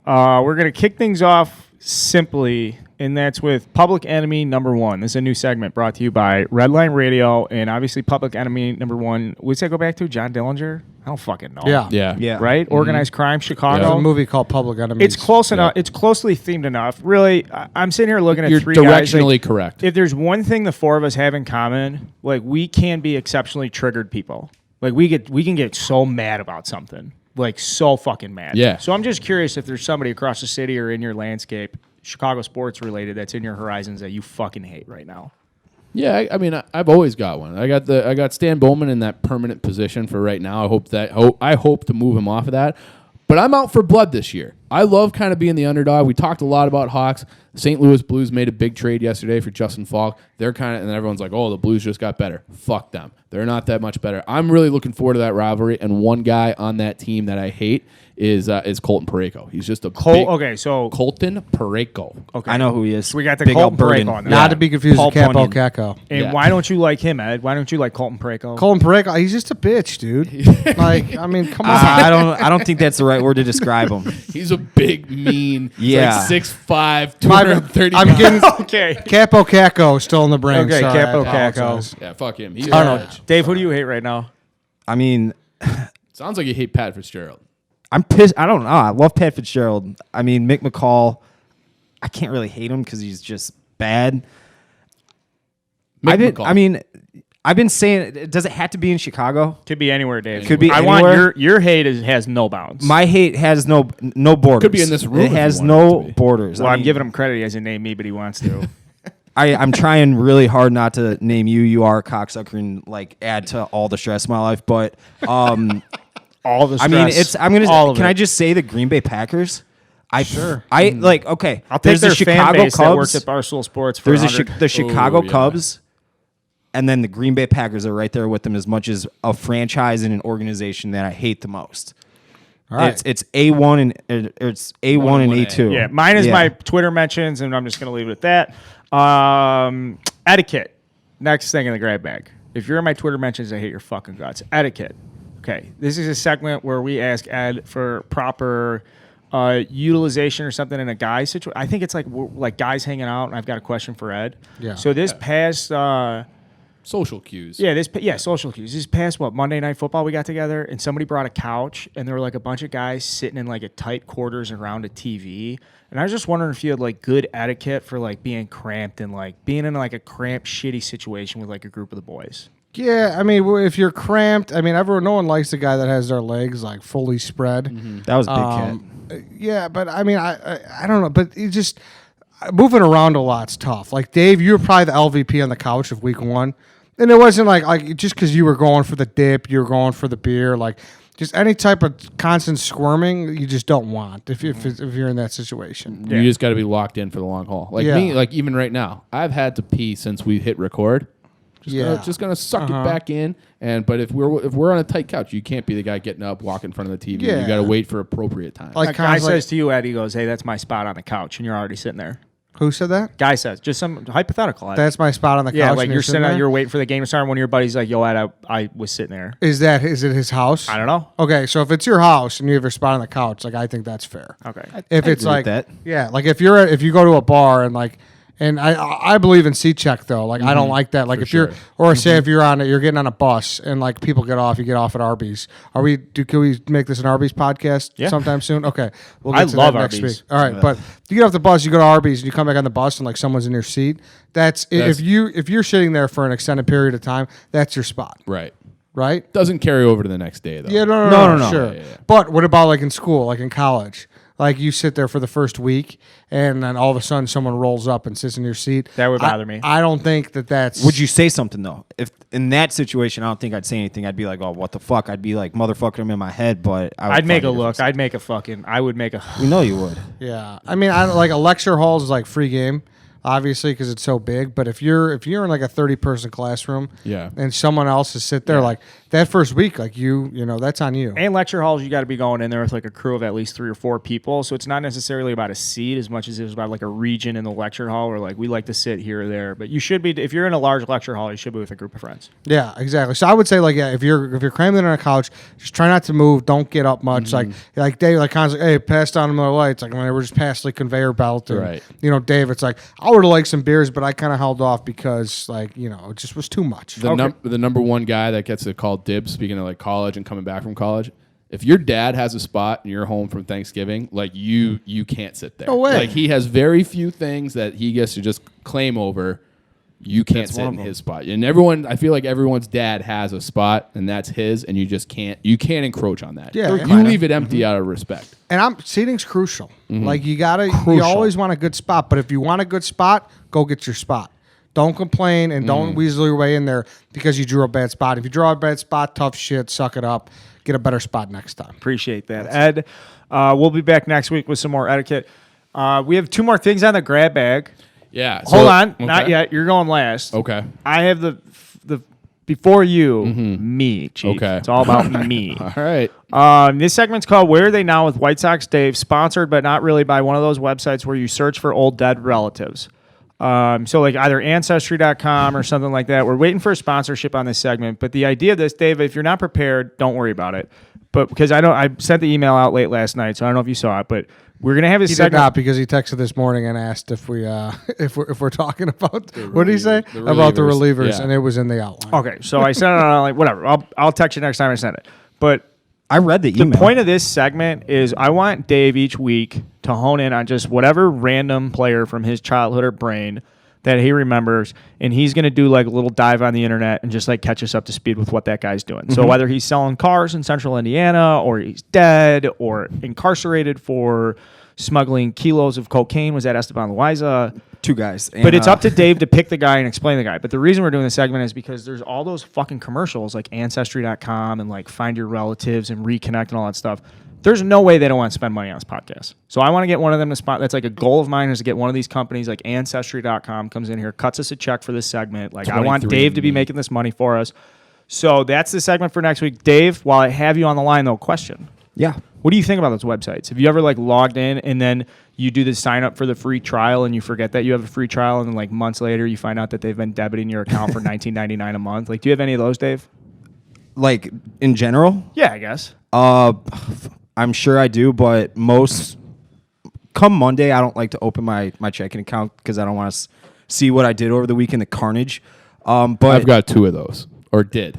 We're gonna kick things off simply, and that's with Public Enemy number 1. This is a new segment brought to you by Redline Radio, and obviously Public Enemy number 1. What's that go back to? John Dillinger? I don't fucking know. Yeah. Yeah. Right? Organized crime, Chicago. There's a movie called Public Enemies. It's close enough. It's closely themed enough. Really, I'm sitting here looking at You're three guys. directionally Like, correct. if there's one thing the four of us have in common, like we can be exceptionally triggered people. Like we can get so mad about something, like so fucking mad. Yeah. So I'm just curious if there's somebody across the city or in your landscape, Chicago sports related, that's in your horizons that you fucking hate right now. Yeah, I mean, I've always got one. I got Stan Bowman in that permanent position for right now. I hope to move him off of that. But I'm out for blood this year. I love kind of being the underdog. We talked a lot about Hawks. St. Louis Blues made a big trade yesterday for Justin Falk. They're kind of, and everyone's like, oh, the Blues just got better. Fuck them. They're not that much better. I'm really looking forward to that rivalry. And one guy on that team that I hate is Colton Parayko. He's just a big, Okay, so Colton Parayko. okay. I know who he is. So we got the Big Colton Albertan. Parayko on there. Not to be confused Paul with Capo Bunyan. Caco. And Yeah. why don't you like him, Ed? Why don't you like Colton Parayko? Colin Parayko, he's just a bitch, dude. Like, I mean, come on. I don't think that's the right word to describe him. He's a big, mean, Yeah. like 6'5", My- 230 I'm pounds. getting okay. Capo Caco still in the brain. Okay, Sorry, Capo I Caco. apologize. Yeah, fuck him. He's I don't know. garbage. Dave, who do you hate right now? I mean, Sounds like you hate Pat Fitzgerald. I'm pissed. I don't know. I love Pat Fitzgerald. I mean, Mick McCall, I can't really hate him because he's just bad. McCall. I've been saying, does it have to be in Chicago? Could be anywhere, Dave. Could be I anywhere. want your hate has no bounds. My hate has no borders. Could be in this room It if has you want it no to be. borders. well, I I'm mean, giving him credit. He hasn't named me, but he wants to. I'm trying really hard not to name you. You are a cocksucker and like add to all the stress in my life. But all the stress. I mean, I'm gonna. all of Can it. I just say the Green Bay Packers? Sure. I like. Okay, I'll take there's their the fan Chicago base that works Cubs. at Barstool Sports for There's the 100. Chicago yeah. Cubs, and then the Green Bay Packers are right there with them as much as a franchise and an organization that I hate the most. All right. It's A1 and it's A1 and 1A. A2. Yeah, mine is my Twitter mentions, and I'm just going to leave it at that. Etiquette. Next thing in the grab bag. If you're in my Twitter mentions, I hate your fucking guts. Etiquette. Okay, this is a segment where we ask Ed for proper utilization or something in a guy situation. I think it's like guys hanging out, and I've got a question for Ed. Yeah. So this past. Social cues. Yeah, social cues. This past Monday Night Football we got together, and somebody brought a couch, and there were like a bunch of guys sitting in like a tight quarters around a TV. And I was just wondering if you had like good etiquette for like being cramped and like being in like a cramped, shitty situation with like a group of the boys. Yeah, I mean, if you're cramped, I mean, no one likes the guy that has their legs like fully spread. That was Big Cat. Yeah, but I mean, I don't know, but it just moving around a lot's tough. Like Dave, you were probably the LVP on the couch of week 1, and it wasn't like just because you were going for the dip, you were going for the beer, like just any type of constant squirming you just don't want if you're in that situation. You just got to be locked in for the long haul. Like me, like even right now, I've had to pee since we hit record. Just gonna suck it back in. But if we're on a tight couch, you can't be the guy getting up, walking in front of the TV. Yeah. You got to wait for appropriate time. Like A guy says to you, Ed, he goes, "Hey, that's my spot on the couch," and you're already sitting there. who said that? Guy says, just some hypothetical. Ed. That's my spot on the couch. Yeah, and like you're sitting there? there, you're waiting for the game to start, and one of your buddies like, "Yo, Ed, I was sitting there." Is it his house? I don't know. Okay, so if it's your house and you have your spot on the couch, like I think that's fair. Okay. If I it's agree like with that. yeah, like if you go to a bar and like. And I believe in seat check though. Like I don't like that. Like if you're say if you're getting on a bus and like people get off, you get off at Arby's. Can we make this an Arby's podcast sometime soon? Okay, we'll get to love that next Arby's. week. All right, but you get off the bus, you go to Arby's, and you come back on the bus, and like someone's in your seat. If you're sitting there for an extended period of time, that's your spot, right. right? Doesn't carry over to the next day though. Yeah, no, no. sure. Yeah. But what about like in school, like in college? Like you sit there for the first week, and then all of a sudden someone rolls up and sits in your seat. That would bother me. I don't think that's. Would you say something though? If in that situation, I don't think I'd say anything. I'd be like, "Oh, what the fuck?" I'd be like, "Motherfucker, I'm in my head." But I'd make a look. I would make a. We know you would. Yeah, I mean, like a lecture hall is like free game, obviously because it's so big. But if you're in like a 30-person classroom, Yeah. and someone else is sit there like that first week, like you know, that's on you. And lecture halls, you got to be going in there with like a crew of at least 3 or 4 people. So it's not necessarily about a seat as much as it's about like a region in the lecture hall where like we like to sit here or there. But you should be, if you're in a large lecture hall, you should be with a group of friends. Yeah, exactly. So I would say like if you're crammed in on a couch, just try not to move. Don't get up much. Like Dave, like constantly, hey, pass down the lights. Like when we're just past the conveyor belt. And, Right. You know, Dave, it's like I would have liked some beers, but I kind of held off because like you know it just was too much. The number one guy that gets to call dibs, speaking of like college and coming back from college, if your dad has a spot and you're home from Thanksgiving, like you can't sit there. No way. Like he has very few things that he gets to just claim over. You can't sit in his spot. And I feel like everyone's dad has a spot and that's his, and you just can't encroach on that. Yeah, You leave it empty out of respect. And seating's crucial. Like you always want a good spot. But if you want a good spot, go get your spot. Don't complain and don't weasel your way in there because you drew a bad spot. If you draw a bad spot, tough shit, suck it up. Get a better spot next time. Appreciate that. Ed, we'll be back next week with some more etiquette. We have 2 more things on the grab bag. Yeah. Hold on. Not yet. You're going last. Okay. I have the before you, me, Chief. Okay. It's all about me. All right. This segment's called Where Are They Now with White Sox Dave, sponsored but not really by one of those websites where you search for old dead relatives. So like either Ancestry.com or something like that. We're waiting for a sponsorship on this segment. But the idea of this, Dave, if you're not prepared, don't worry about it. But because I sent the email out late last night, so I don't know if you saw it, but we're gonna have a He segment. did not because he texted this morning and asked if we if we're talking about what did he say The about the relievers, relievers yeah. and it was in the outline. Okay, so I sent it out like whatever. I'll text you next time I send it. But I read the email. the point of this segment is I want Dave each week to hone in on just whatever random player from his childhood or brain that he remembers, and he's going to do like a little dive on the internet and just like catch us up to speed with what that guy's doing. So whether he's selling cars in central Indiana or he's dead or incarcerated for smuggling kilos of cocaine, was that Esteban Loaiza? Two guys. And, But it's up to Dave to pick the guy and explain the guy. But the reason we're doing this segment is because there's all those fucking commercials like Ancestry.com and like Find Your Relatives and Reconnect and all that stuff. There's no way they don't want to spend money on this podcast. So I want to get one of them to spot. That's like a goal of mine is to get one of these companies like Ancestry.com comes in here, cuts us a check for this segment. Like I want Dave to be making this money for us. So that's the segment for next week. Dave, while I have you on the line though, question. Yeah. What do you think about those websites? Have you ever like logged in and then you do the sign up for the free trial and you forget that you have a free trial and then like months later you find out that they've been debiting your account for $19.99 a month? Like, do you have any of those, Dave? Like in general? Yeah, I guess. I'm sure I do, but come Monday, I don't like to open my checking account because I don't want to see what I did over the weekend, the carnage. But I've got 2 of those, or did.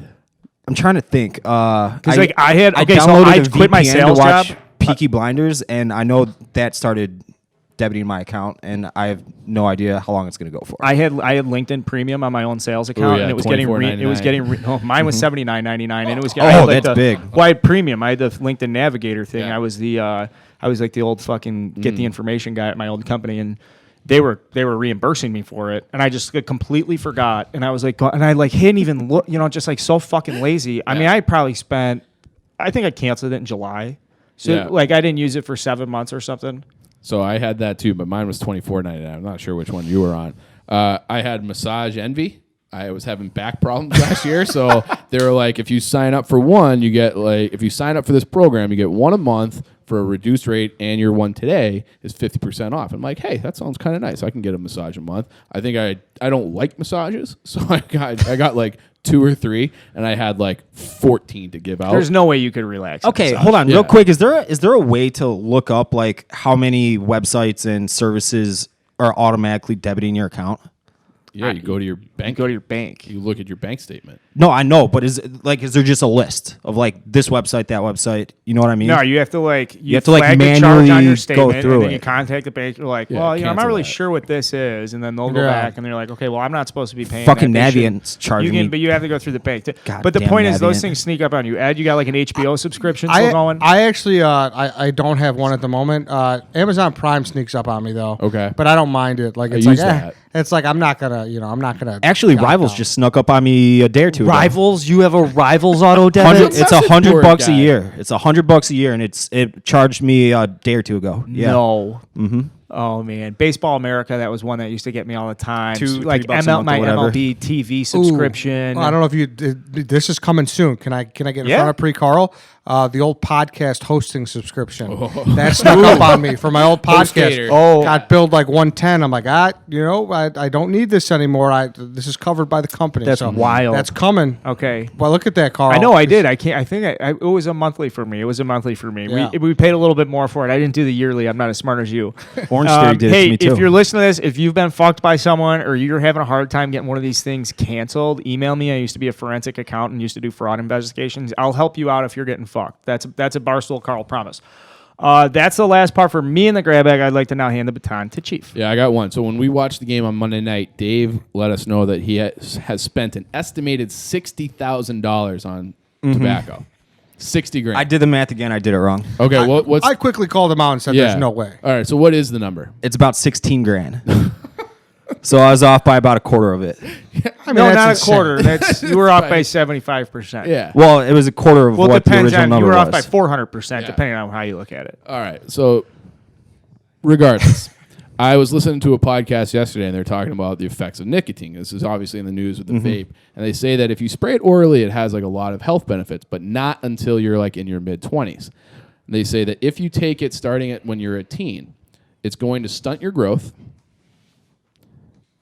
I'm trying to think. Because like I downloaded quit my VPN sales to watch job. Peaky Blinders, and I know that started debiting my account, and I have no idea how long it's going to go for. I had LinkedIn Premium on my own sales account, yeah, and it was getting mine was $79.99, and it was that's big. Well, I had Premium. I had the LinkedIn Navigator thing. Yeah. I was like the old fucking get the information guy at my old company, and they were reimbursing me for it, and I just completely forgot, and I was like, and I like hadn't even look, just like so fucking lazy. I mean, I probably spent, I think I canceled it in July, so like I didn't use it for 7 months or something. So I had that too, but mine was $24.99. I'm not sure which one you were on. I had Massage Envy. I was having back problems last year, so they were like, if you sign up for one, you get like, if you sign up for this program, you get one a month for a reduced rate, and your one today is 50% off. I'm like, hey, that sounds kind of nice. I can get a massage a month. I think I don't like massages, so I got like 2 or 3, and I had like 14 to give out. There's no way you could relax. Okay, hold on, real quick. Is there a way to look up like how many websites and services are automatically debiting your account? Yeah, you go to your bank. Go to your bank. You look at your bank statement. No, I know, but is there just a list of like this website, that website? You know what I mean? No, you have to like flag the charge on your manually statement, go through and then it. you contact the bank. You're like, Yeah, well, I'm not cancel really that. sure what this is, and then they'll go back and they're like, okay, well, I'm not supposed to be paying. Fucking that. They Navient's should- charging you can, me. but you have to go through the bank. God But the damn point is, those Navient. things sneak up on you. Ed, you got like an HBO subscription still going? I actually I don't have one at the moment. Amazon Prime sneaks up on me though. Okay. But I don't mind it. Like it's use like that. it's like I'm not gonna. Actually, count Rivals down. just snuck up on me a day or two ago. Rivals? You have a Rivals auto debit? It's $100 a year. It's $100 a year, and it charged me a day or two ago. Yeah. No. Mm-hmm. Oh man, Baseball America. That was one that used to get me all the time. $2-3 like a month or my whatever. MLB TV subscription. Well, I don't know if you. This is coming soon. Can I get in Yeah. front of Carl? The old podcast hosting subscription Oh. that snuck up on me for my old Hostgator. podcast. Oh. Got billed like $110. I'm like, I don't need this anymore. This is covered by the company. That's so wild. That's coming. Okay. Well, look at that, Carl. I know I did. I can't. I think it was a monthly for me. It was a monthly for me. Yeah. We paid a little bit more for it. I didn't do the yearly. I'm not as smart as you. Orange Theory did it hey, to me too. if you're listening to this, if you've been fucked by someone or you're having a hard time getting one of these things canceled, email me. I used to be a forensic accountant. Used to do fraud investigations. I'll help you out if you're getting fucked. That's a Barstool Carl promise. That's the last part for me in the grab bag. I'd like to now hand the baton to Chief. Yeah, I got one. So when we watched the game on Monday night, Dave let us know that he has spent an estimated $60,000 on tobacco. 60 grand. I did the math again. I did it wrong. Okay, what's I quickly called him out and said, yeah. "There's no way." All right, so what is the number? It's about 16 grand. So I was off by about a quarter of it. I mean, No, that's not insane. a quarter. That's you were off by 75%. Yeah. Well, it was a quarter of Well, it what the depends original on. number You were was. off by 400%, Yeah. depending on how you look at it. All right. So, regardless, I was listening to a podcast yesterday, and they're talking about the effects of nicotine. This is obviously in the news with the vape, and they say that if you spray it orally, it has like a lot of health benefits, but not until you're like in your mid-20s. And they say that if you take it starting at when you're a teen, it's going to stunt your growth,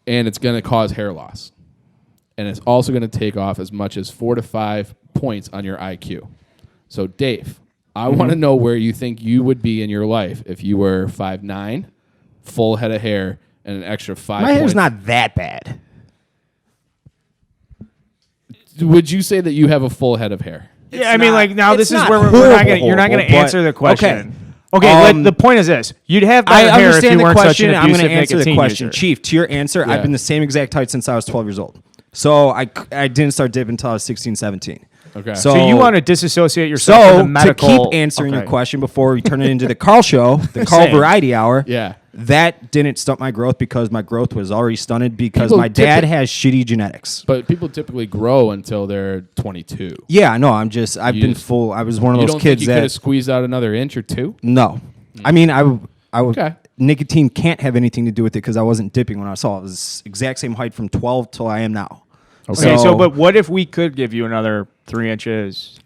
and it's going to cause hair loss, and it's also going to take off as much as 4 to 5 points on your IQ. So, Dave, I want to know where you think you would be in your life if you were 5'9", full head of hair, and an extra 5 My points. hair's not that bad. Would you say that you have a full head of hair? Yeah, I mean, like now it's this is not where we're not gonna, horrible, you're not going to but- answer the question. Okay. Okay, the point is this: you'd have better I hair if you understand the weren't question. such an I'm going abusive to answer the nicotine question. user. Chief, to your answer, Yeah. I've been the same exact height since I was 12 years old. So I didn't start dipping until I was 16, 17. Okay. So you want to disassociate yourself from So the to medical? keep answering your Okay. question before we turn it into the Carl show, the Carl Same. Variety Hour, yeah. that didn't stunt my growth because my growth was already stunted because People my dad has shitty genetics. But people typically grow until they're 22. Yeah, no, I've been full. I was one of You those don't kids think you could have squeezed out another inch or two? No. I mean, I would. Okay. Nicotine can't have anything to do with it because I wasn't dipping when I saw it. It was exact same height from 12 till I am now. Okay, so but what if we could give you another 3 inches?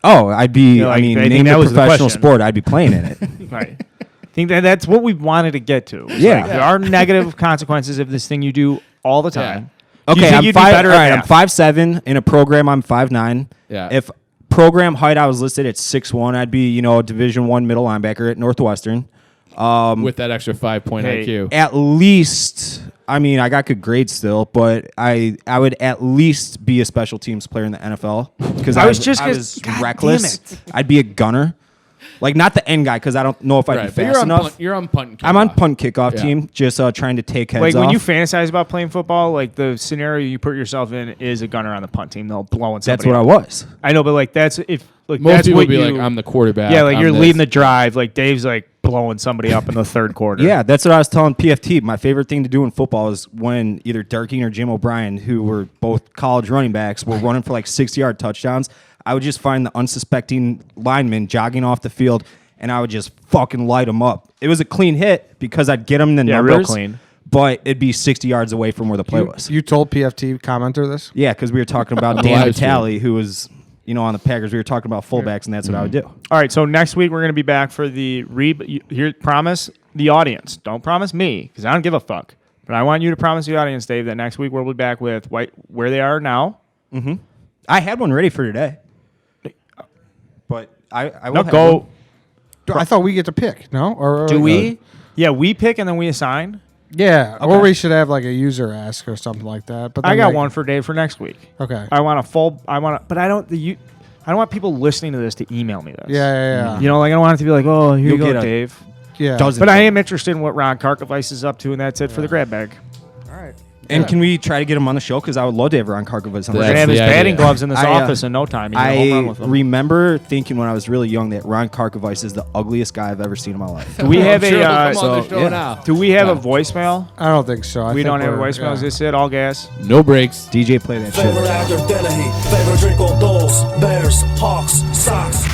Oh, I'd be. You know, like, I mean, I think name that a was the professional question. sport. I'd be playing in it. Right. I think that's what we wanted to get to. It's Yeah. like, there are negative consequences of this thing you do all the time. Do you Okay, think I'm you'd be 5. better All at right, I'm math? 5'7". In a program, I'm 5'9". Yeah. If program height, I was listed at 6'1", I'd be a Division I middle linebacker at Northwestern. With that extra 5-point Hey. IQ. At least, I mean, I got good grades still, but I would at least be a special teams player in the NFL because I was just I gonna- was God reckless. damn it. I'd be a gunner, like not the end guy because I don't know if I'd be Right, but fast enough. you're on punt. And I'm on kickoff. punt kickoff Yeah. team, just trying to take heads Like off. when you fantasize about playing football, like the scenario you put yourself in is a gunner on the punt team. They'll blowing somebody. That's what I up. was. I know, but like that's if like Most that's people what would be you, like, I'm the quarterback. yeah, like I'm you're this. leading the drive. Like Dave's like blowing somebody up in the third quarter. Yeah, that's what I was telling PFT. My favorite thing to do in football is when either Darking or Jim O'Brien, who were both college running backs, were running for like 60-yard touchdowns. I would just find the unsuspecting lineman jogging off the field, and I would just fucking light them up. It was a clean hit because I'd get them in the Yeah, numbers, real clean. but it'd be 60 yards away from where the play was. You told PFT commenter this? Yeah, because we were talking about the Dan live stream. Vitale, who was on the Packers. We were talking about fullbacks, and that's what I would do. All right, so next week we're going to be back for the here. Promise the audience. Don't promise me because I don't give a fuck. But I want you to promise the audience, Dave, that next week we'll be back with where they are now. I had one ready for today, but I will No, have go. one. I thought we get to pick. No, or Do we? Yeah, we pick and then we assign. Yeah, or we should have like a user ask or something like that. But I then, got like- one for Dave for next week. Okay. I want a full. But I don't. I don't want people listening to this to email me this. Yeah. You know, like I don't want it to be like, oh, here You'll you go, get a Dave. Yeah. dozen. But I am interested in what Ron Karkovice is up to, and that's it for the grab bag. All right. And can we try to get him on the show? Because I would love to have Ron Karkovic on We're the gonna That's have show. his the batting idea. gloves in this I, office in no time. He's gonna home run I with them. remember thinking when I was really young that Ron Karkovic is the ugliest guy I've ever seen in my life. Do we have I'm sure a? he'll come on the so, show yeah. now. Do we have No. a voicemail? I don't think so. We don't have a voicemail. Is this it? All gas. No breaks. DJ, play that shit. Favorite actor, Dennehy. Favorite drink, all those. Bears, Hawks, Sox.